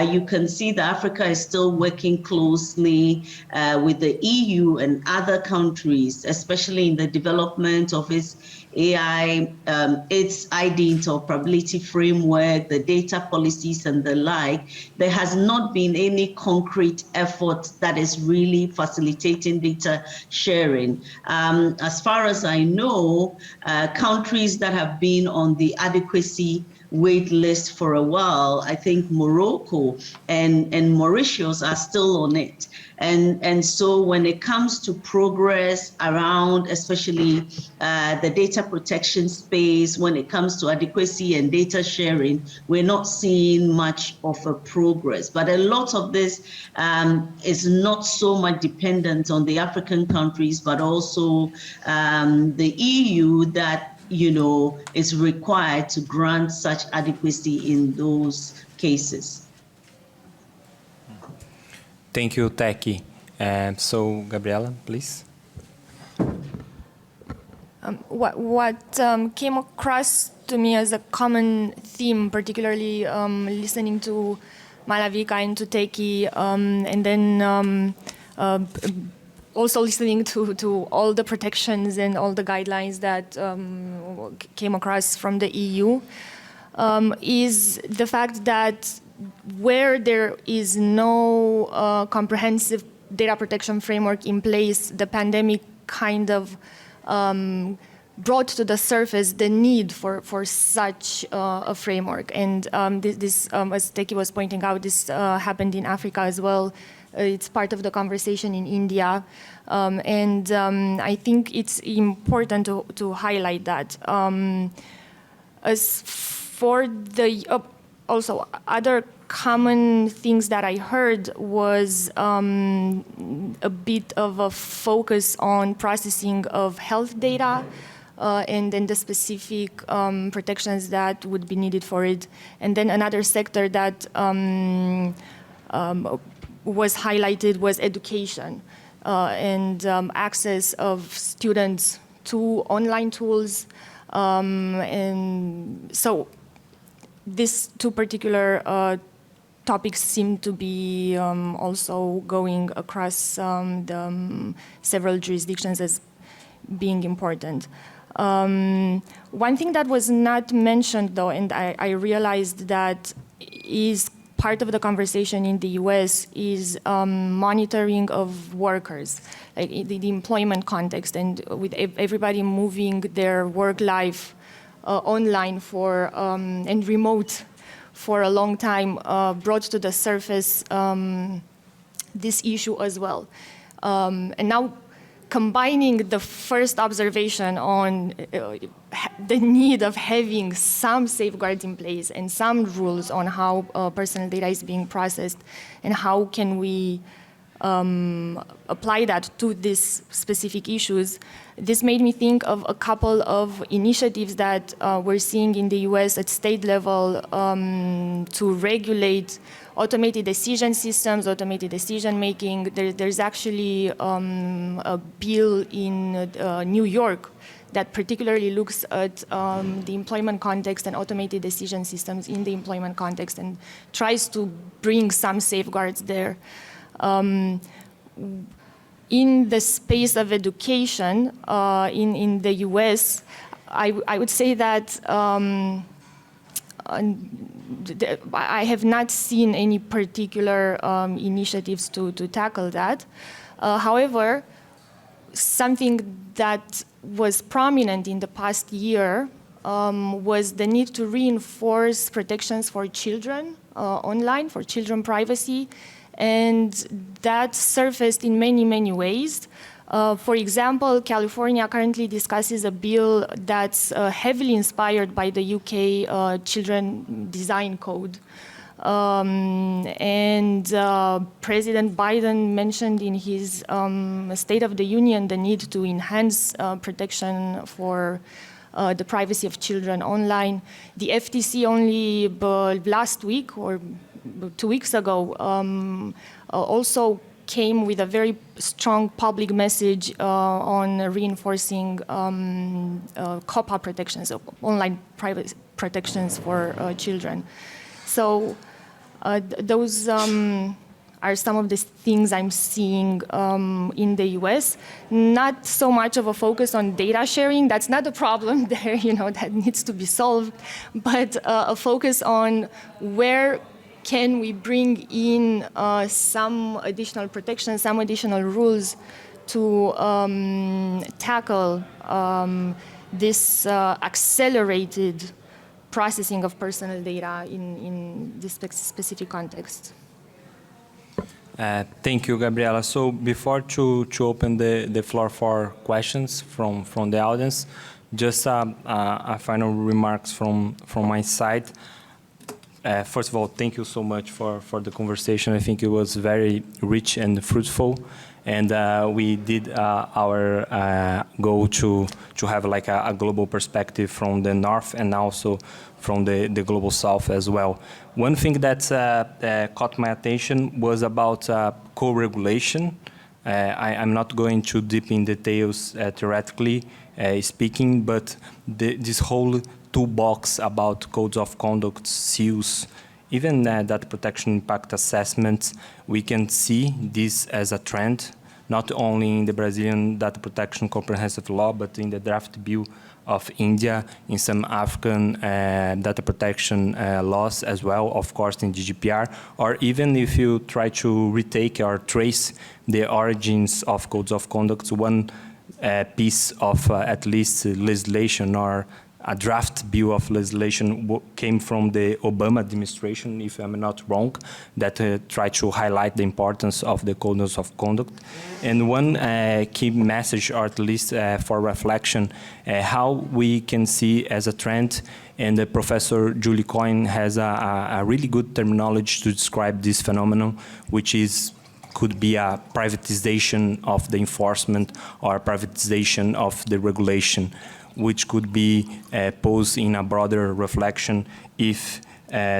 you can see that Africa is still working closely with the EU and other countries, especially in the development of its AI, its ID interoperability framework, the data policies and the like. There has not been any concrete effort that is really facilitating data sharing. As far as I know, countries that have been on the adequacy wait list for a while, I think Morocco and Mauritius are still on it. And so when it comes to progress around, especially the data protection space, when it comes to adequacy and data sharing, we're not seeing much of a progress. But a lot of this is not so much dependent on the African countries, but also the EU that is required to grant such adequacy in those cases. Thank you, Taki. So, Gabriela, please. What came across to me as a common theme, particularly listening to Malavika and to Taki, and then also listening to all the protections and all the guidelines that came across from the EU, is the fact that where there is no comprehensive data protection framework in place, the pandemic kind of brought to the surface the need for such a framework. And this as Teki was pointing out, this happened in Africa as well. It's part of the conversation in India. And I think it's important to highlight that. As for the also other common things that I heard was a bit of a focus on processing of health data and then the specific protections that would be needed for it. And then another sector that was highlighted was education and access of students to online tools. And so these two particular topics seem to be also going across the several jurisdictions as being important. One thing that was not mentioned though, and I realized that is part of the conversation in the US, is monitoring of workers, like the employment context, and with everybody moving their work life online for and remote for a long time, brought to the surface this issue as well. And now combining the first observation on the need of having some safeguards in place and some rules on how personal data is being processed and how can we apply that to these specific issues, this made me think of a couple of initiatives that we're seeing in the US at state level to regulate automated decision systems, automated decision making. There's actually a bill in New York that particularly looks at the employment context and automated decision systems in the employment context and tries to bring some safeguards there. In the space of education in the US, I would say that I have not seen any particular initiatives to tackle that. However, something that was prominent in the past year was the need to reinforce protections for children online, for children privacy, and that surfaced in many, many ways. For example, California currently discusses a bill that's heavily inspired by the UK Children Design Code. President Biden mentioned in his State of the Union the need to enhance protection for the privacy of children online. The FTC only last week or 2 weeks ago also came with a very strong public message on reinforcing COPPA protections, online private protections for children. So those are some of the things I'm seeing in the US. Not so much of a focus on data sharing. That's not a problem there, that needs to be solved, but a focus on where can we bring in some additional protections, some additional rules to tackle this accelerated processing of personal data in this specific context. Thank you, Gabriela. So before to open the floor for questions from the audience, just a final remarks from my side. First of all, thank you so much for the conversation. I think it was very rich and fruitful, and we did our goal to have like a global perspective from the north and also from the global south as well. One thing that caught my attention was about co-regulation. I'm not going too deep in details theoretically speaking, but this whole toolbox about codes of conduct, seals, even data protection impact assessments, we can see this as a trend, not only in the Brazilian data protection comprehensive law, but in the draft bill of India, in some African data protection laws as well, of course in GDPR, or even if you try to retake or trace the origins of codes of conduct, one piece of at least legislation or a draft bill of legislation came from the Obama administration, if I'm not wrong, that tried to highlight the importance of the codes of conduct. And one key message, or at least for reflection, how we can see as a trend, and Professor Julie Coyne has a really good terminology to describe this phenomenon, which could be a privatization of the enforcement or privatization of the regulation, which could be posed in a broader reflection if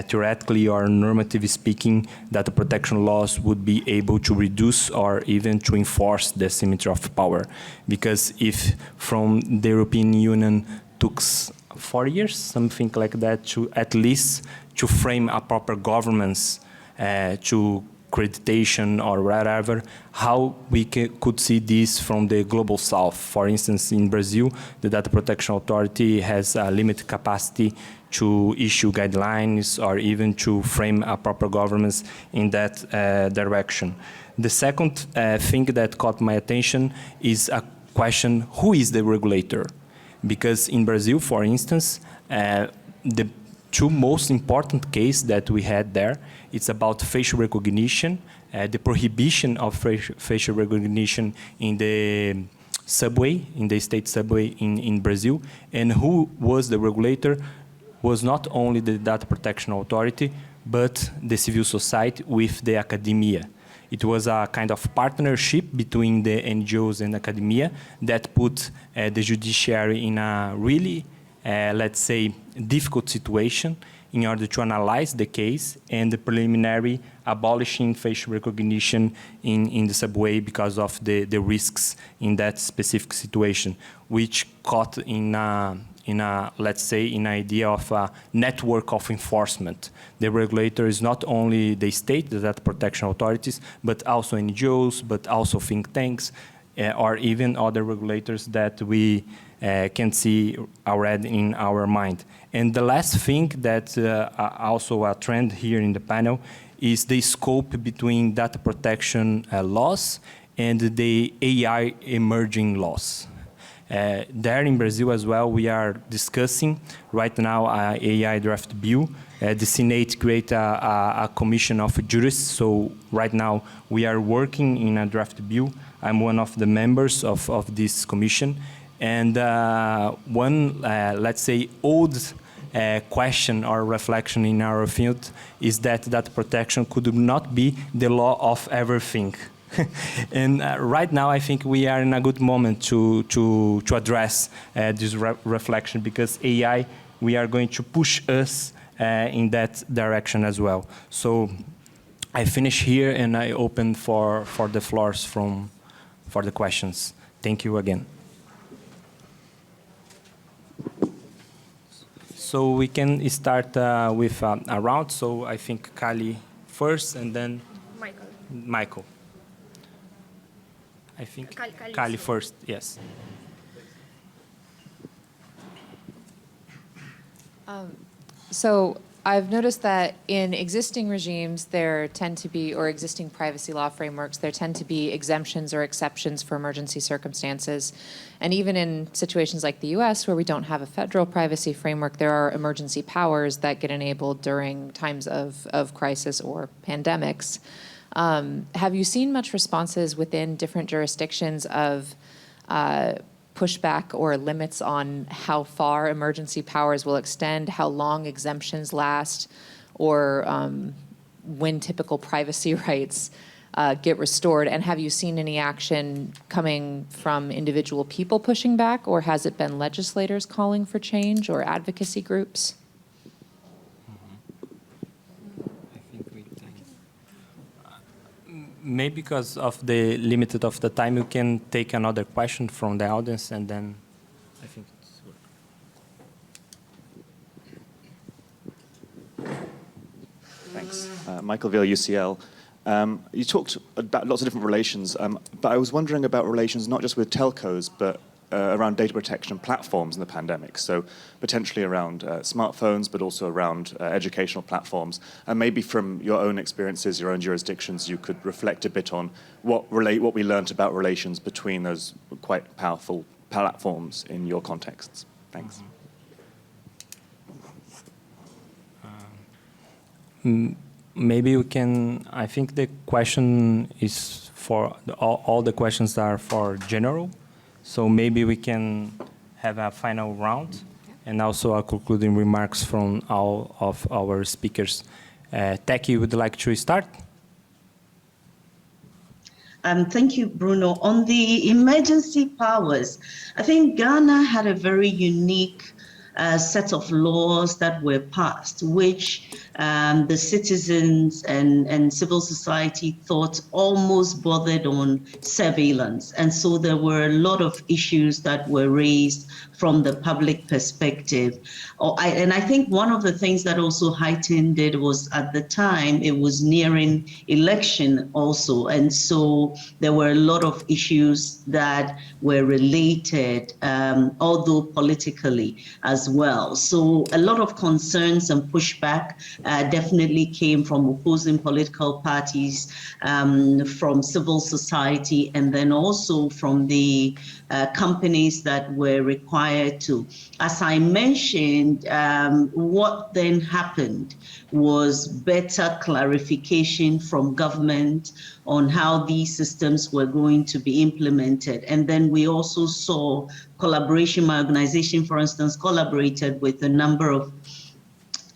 theoretically or normatively speaking, data protection laws would be able to reduce or even to enforce the asymmetry of power. Because if from the European Union took 4 years, something like that, to at least to frame a proper governance to accreditation or whatever, how we could see this from the global south. For instance, in Brazil, the Data Protection Authority has a limited capacity to issue guidelines or even to frame a proper governance in that direction. The second thing that caught my attention is a question, who is the regulator? Because in Brazil, for instance, the two most important cases that we had there, it's about facial recognition, the prohibition of facial recognition in the subway, in the state subway in Brazil, and who was the regulator was not only the Data Protection Authority, but the civil society with the academia. It was a kind of partnership between the NGOs and academia that put the judiciary in a really, let's say, difficult situation in order to analyze the case and the preliminary abolishing facial recognition in the subway because of the risks in that specific situation, which caught in a, let's say, in an idea of a network of enforcement. The regulator is not only the state, the data protection authorities, but also NGOs, but also think tanks, or even other regulators that we can see already in our mind. And the last thing that also a trend here in the panel is the scope between data protection laws and the AI emerging laws. There in Brazil as well, we are discussing right now AI draft bill. The Senate create a commission of jurists, so right now we are working in a draft bill. I'm one of the members of this commission. And one, let's say, old question or reflection in our field is that data protection could not be the law of everything. And right now, I think we are in a good moment to address this reflection, because AI, we are going to push us in that direction as well. So I finish here, and I open for the floors for the questions. Thank you again. So we can start with a round. So I think Kali first, and then Michael. I think Kali first, yes. So I've noticed that in existing regimes, there tend to be, or existing privacy law frameworks, there tend to be exemptions or exceptions for emergency circumstances. And even in situations like the US, where we don't have a federal privacy framework, there are emergency powers that get enabled during times of crisis or pandemics. Have you seen much responses within different jurisdictions of pushback or limits on how far emergency powers will extend, how long exemptions last, or when typical privacy rights get restored? And have you seen any action coming from individual people pushing back, or has it been legislators calling for change or advocacy groups? Maybe because of the limited of the time, you can take another question from the audience, and then I think it's good. Thanks. Michael Veal, UCL. You talked about lots of different relations, but I was wondering about relations not just with telcos, but around data protection platforms in the pandemic. So potentially around smartphones, but also around educational platforms. And maybe from your own experiences, your own jurisdictions, you could reflect a bit on what we learned about relations between those quite powerful platforms in your contexts. Thanks. Maybe we can, I think the question is for, all the questions are for general. So maybe we can have a final round, and also our concluding remarks from all of our speakers. Taki, would you like to start? Thank you, Bruno. On the emergency powers, I think Ghana had a very unique set of laws that were passed, which the citizens and civil society thought almost bordered on surveillance. And so there were a lot of issues that were raised from the public perspective. And I think one of the things that also heightened it was, at the time, it was nearing election also. And so there were a lot of issues that were related, although politically as well. So a lot of concerns and pushback definitely came from opposing political parties, from civil society, and then also from the companies that were required to. As I mentioned, what then happened was better clarification from government on how these systems were going to be implemented. And then we also saw collaboration. My organization, for instance, collaborated with a number of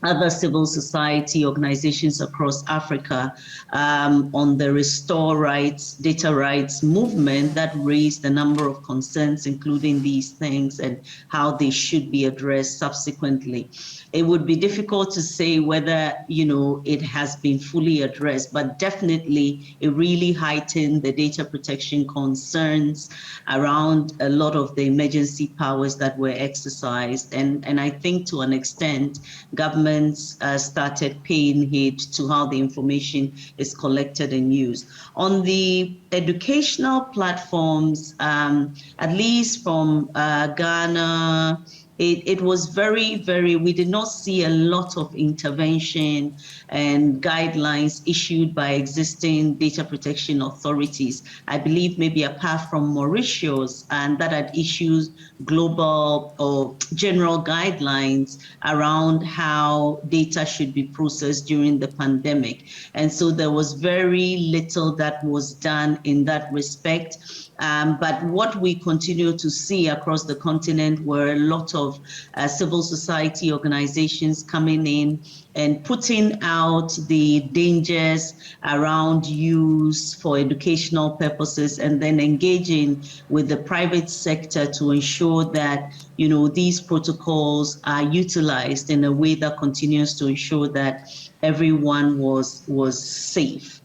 other civil society organizations across Africa on the Restore Rights, Data Rights movement that raised a number of concerns, including these things and how they should be addressed subsequently. It would be difficult to say whether, it has been fully addressed, but definitely it really heightened the data protection concerns around a lot of the emergency powers that were exercised. And I think to an extent, governments started paying heed to how the information is collected and used. On the educational platforms, at least from Ghana, it was we did not see a lot of intervention and guidelines issued by existing data protection authorities. I believe maybe apart from Mauritius, and that had issued global or general guidelines around how data should be processed during the pandemic. And so there was very little that was done in that respect. But what we continue to see across the continent were a lot of civil society organizations coming in and putting out the dangers around use for educational purposes, and then engaging with the private sector to ensure that, you know, these protocols are utilized in a way that continues to ensure that everyone was safe.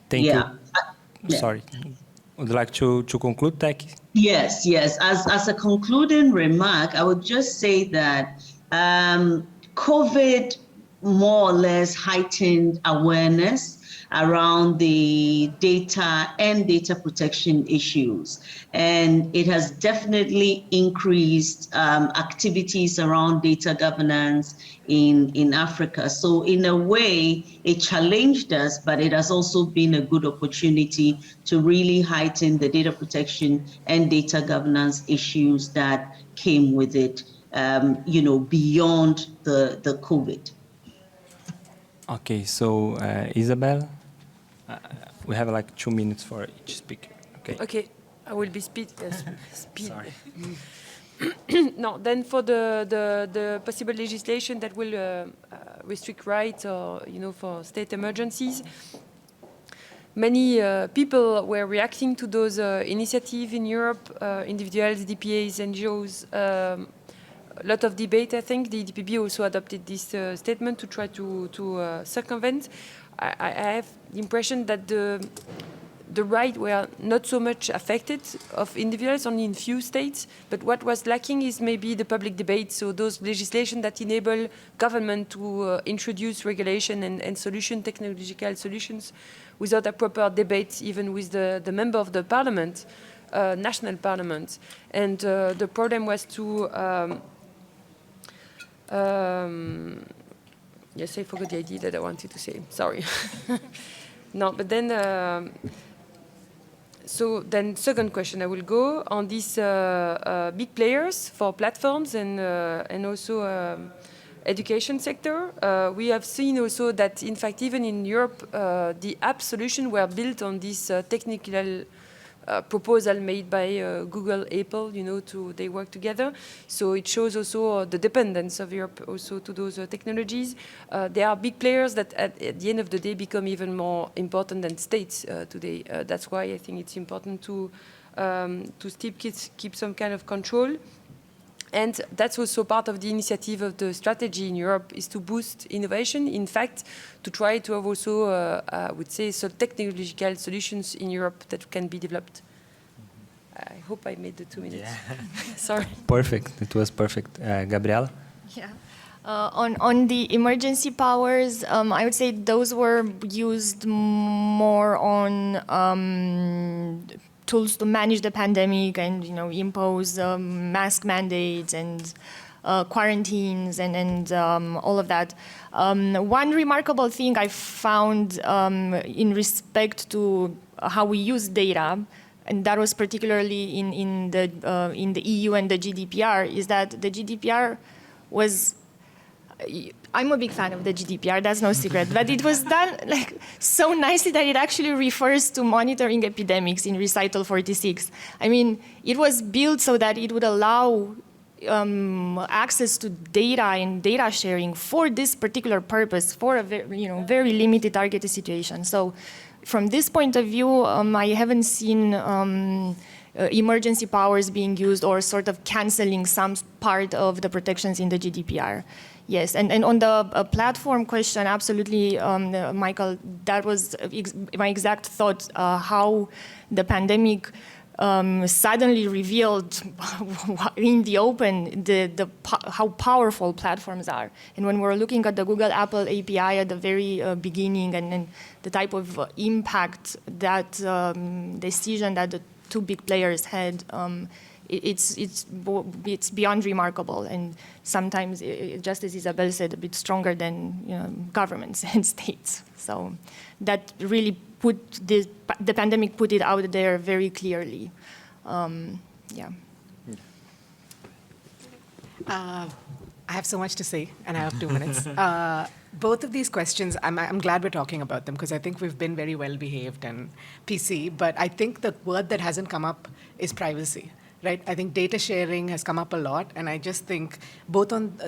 Thank Yeah. you. Sorry. Would you like to conclude, Tech? Yes. As a concluding remark, I would just say that COVID more or less heightened awareness around the data and data protection issues. And it has definitely increased activities around data governance in Africa. So in a way, it challenged us, but it has also been a good opportunity to really heighten the data protection and data governance issues that came with it, you know, beyond the COVID. Okay, so Isabel, we have like 2 minutes for each speaker. Okay. Okay, I will be speed. Sorry. No, then for the possible legislation that will restrict rights or, you know, for state emergencies, many people were reacting to those initiatives in Europe, individuals, DPAs, NGOs, a lot of debate, I think. The EDPB also adopted this statement to try to circumvent. I have the impression that the right were not so much affected of individuals, only in few states, but what was lacking is maybe the public debate, so those legislation that enable government to introduce regulation and solution, technological solutions, without a proper debate, even with the member of the parliament, national parliament. And the problem was to, yes, I forgot the idea that I wanted to say, sorry. No, but then, so then second question, I will go on these big players for platforms and also education sector. We have seen also that, in fact, even in Europe, the app solution were built on this technical proposal made by Google, Apple, you know, they work together. So it shows also the dependence of Europe also to those technologies. There are big players that at the end of the day become even more important than states today. That's why I think it's important to still keep some kind of control. And that's also part of the initiative of the strategy in Europe, is to boost innovation. In fact, to try to have also, I would say, so technological solutions in Europe that can be developed. I hope I made the 2 minutes. Yeah. Sorry. Perfect. It was perfect. Gabriela? Yeah. On the emergency powers, I would say those were used more on tools to manage the pandemic and, you know, impose mask mandates and quarantines and all of that. One remarkable thing I found in respect to how we use data, and that was particularly in the EU and the GDPR, is that the GDPR was. I'm a big fan of the GDPR, that's no secret, but it was done like so nicely that it actually refers to monitoring epidemics in recital 46. I mean, it was built so that it would allow access to data and data sharing for this particular purpose, for a very limited targeted situation. So from this point of view, I haven't seen emergency powers being used or sort of canceling some part of the protections in the GDPR. Yes, and on the platform question, absolutely, Michael, that was my exact thought, how the pandemic suddenly revealed in the open how powerful platforms are. And when we're looking at the Google Apple API at the very beginning and the type of impact that decision that the two big players had, it's beyond remarkable, and sometimes, just as Isabel said, a bit stronger than governments and states. So that really put the pandemic put it out there very clearly. Yeah. I have so much to say, and I have 2 minutes. Both of these questions, I'm glad we're talking about them, because I think we've been very well behaved and PC, but I think the word that hasn't come up is privacy, right? I think data sharing has come up a lot, and I just think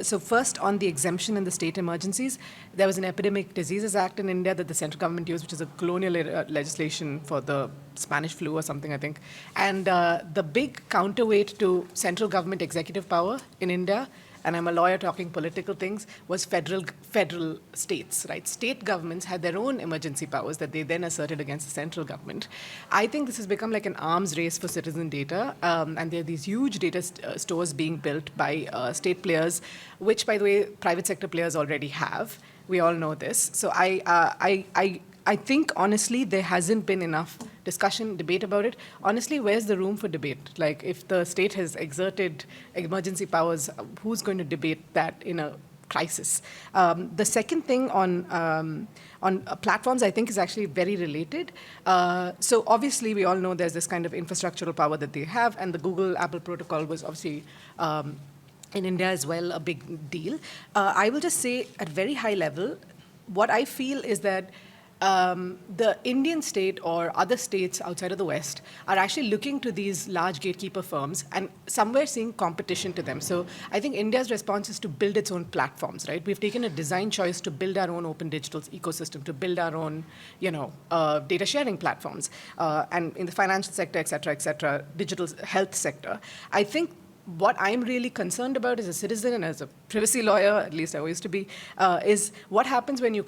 so first on the exemption in the state emergencies, there was an Epidemic Diseases Act in India that the central government used, which is a colonial legislation for the Spanish flu or something, I think. And the big counterweight to central government executive power in India, and I'm a lawyer talking political things, was federal states, right? State governments had their own emergency powers that they then asserted against the central government. I think this has become like an arms race for citizen data, and there are these huge data stores being built by state players, which, by the way, private sector players already have. We all know this. So I think, honestly, there hasn't been enough discussion, debate about it. Honestly, where's the room for debate? Like, if the state has exerted emergency powers, who's going to debate that in a crisis? The second thing on platforms, I think, is actually very related. So obviously, we all know there's this kind of infrastructural power that they have, and the Google-Apple protocol was obviously in India as well a big deal. I will just say, at very high level, what I feel is that the Indian state or other states outside of the West are actually looking to these large gatekeeper firms and somewhere seeing competition to them. So I think India's response is to build its own platforms, right? We've taken a design choice to build our own open digital ecosystem, to build our own, data sharing platforms, and in the financial sector, et cetera, digital health sector. I think what I'm really concerned about as a citizen and as a privacy lawyer, at least I used to be, is what happens when you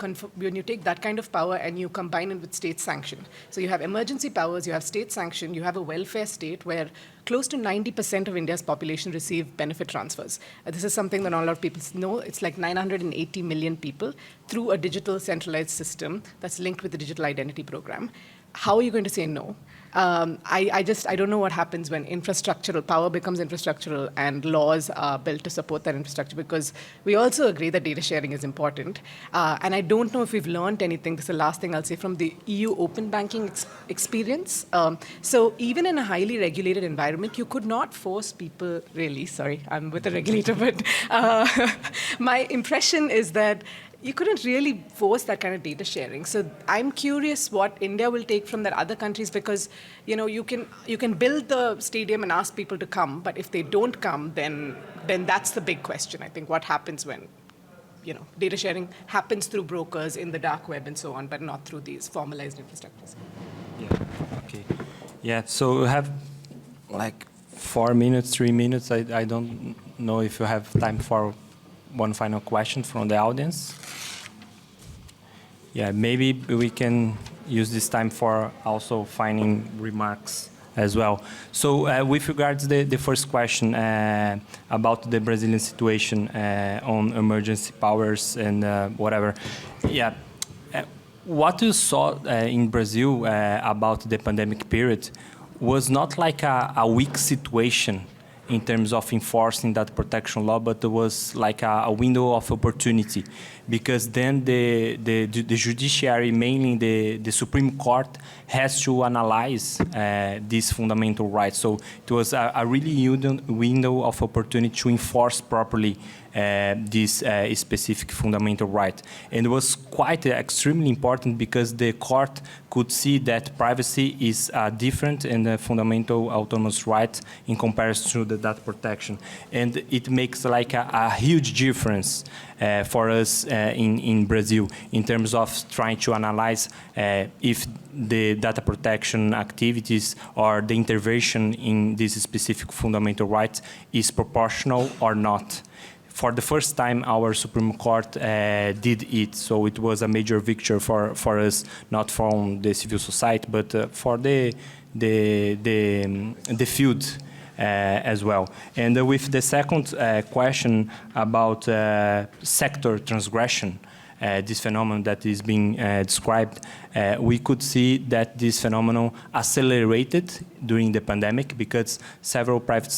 take that kind of power and you combine it with state sanction. So you have emergency powers, you have state sanction, you have a welfare state where close to 90% of India's population receive benefit transfers. This is something that not a lot of people know. It's like 980 million people through a digital centralized system that's linked with the digital identity program. How are you going to say no? I don't know what happens when infrastructural power becomes infrastructural and laws are built to support that infrastructure, because we also agree that data sharing is important. And I don't know if we've learned anything, this is the last thing I'll say, from the EU open banking experience. So even in a highly regulated environment, you could not force people, really, sorry, I'm with a regulator, but my impression is that you couldn't really force that kind of data sharing. So I'm curious what India will take from that other countries, because you can build the stadium and ask people to come, but if they don't come, then that's the big question. I think what happens when data sharing happens through brokers in the dark web and so on, but not through these formalized infrastructures. Yeah. Okay. Yeah. So we have like 4 minutes, 3 minutes. I don't know if you have time for one final question from the audience. Yeah, maybe we can use this time for also finding remarks as well. So with regards to the first question about the Brazilian situation on emergency powers and whatever, yeah, what you saw in Brazil about the pandemic period was not like a weak situation in terms of enforcing that protection law, but it was like a window of opportunity, because then the judiciary, mainly the Supreme Court, has to analyze these fundamental rights. So it was a really window of opportunity to enforce properly this specific fundamental right. And it was quite extremely important, because the court could see that privacy is different and a fundamental autonomous right in comparison to the data protection. And it makes like a huge difference for us in Brazil in terms of trying to analyze if the data protection activities or the intervention in this specific fundamental right is proportional or not. For the first time, our Supreme Court did it, so it was a major victory for us, not from the civil society, but for the field as well. And with the second question about sector transgression, this phenomenon that is being described, we could see that this phenomenon accelerated during the pandemic because several private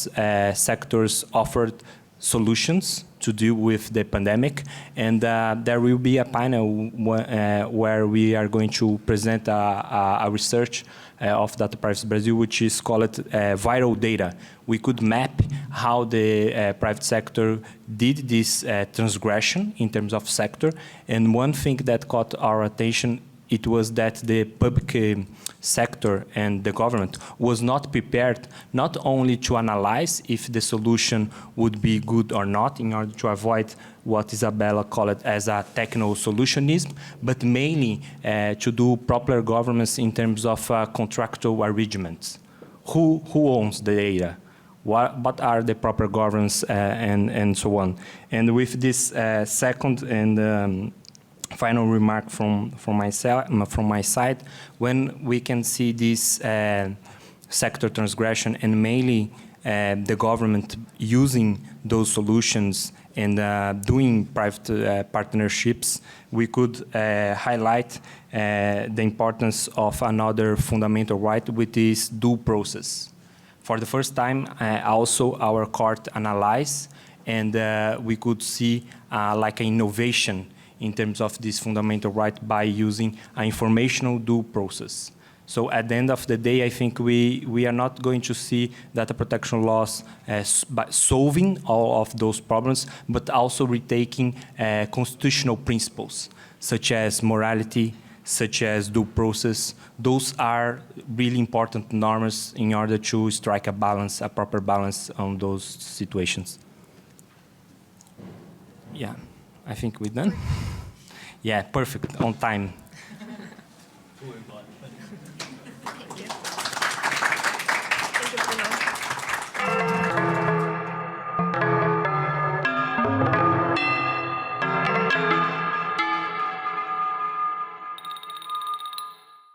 sectors offered solutions to deal with the pandemic, and there will be a panel where we are going to present a research of Data Privacy Brazil, which is called viral data. We could map how the private sector did this transgression in terms of sector, and one thing that caught our attention, it was that the public sector and the government was not prepared not only to analyze if the solution would be good or not in order to avoid what Isabella called as a techno-solutionism, but mainly to do proper governance in terms of contractual arrangements. Who owns the data? What are the proper governance and so on? And with this second and final remark from my side, when we can see this sector transgression and mainly the government using those solutions and doing private partnerships, we could highlight the importance of another fundamental right, which is due process. For the first time, also our court analyzed, and we could see like an innovation in terms of this fundamental right by using an informational due process. So at the end of the day, I think we are not going to see data protection laws by solving all of those problems, but also retaking constitutional principles, such as morality, such as due process. Those are really important norms in order to strike a balance, a proper balance on those situations. Yeah. I think we're done. Yeah, perfect, on time.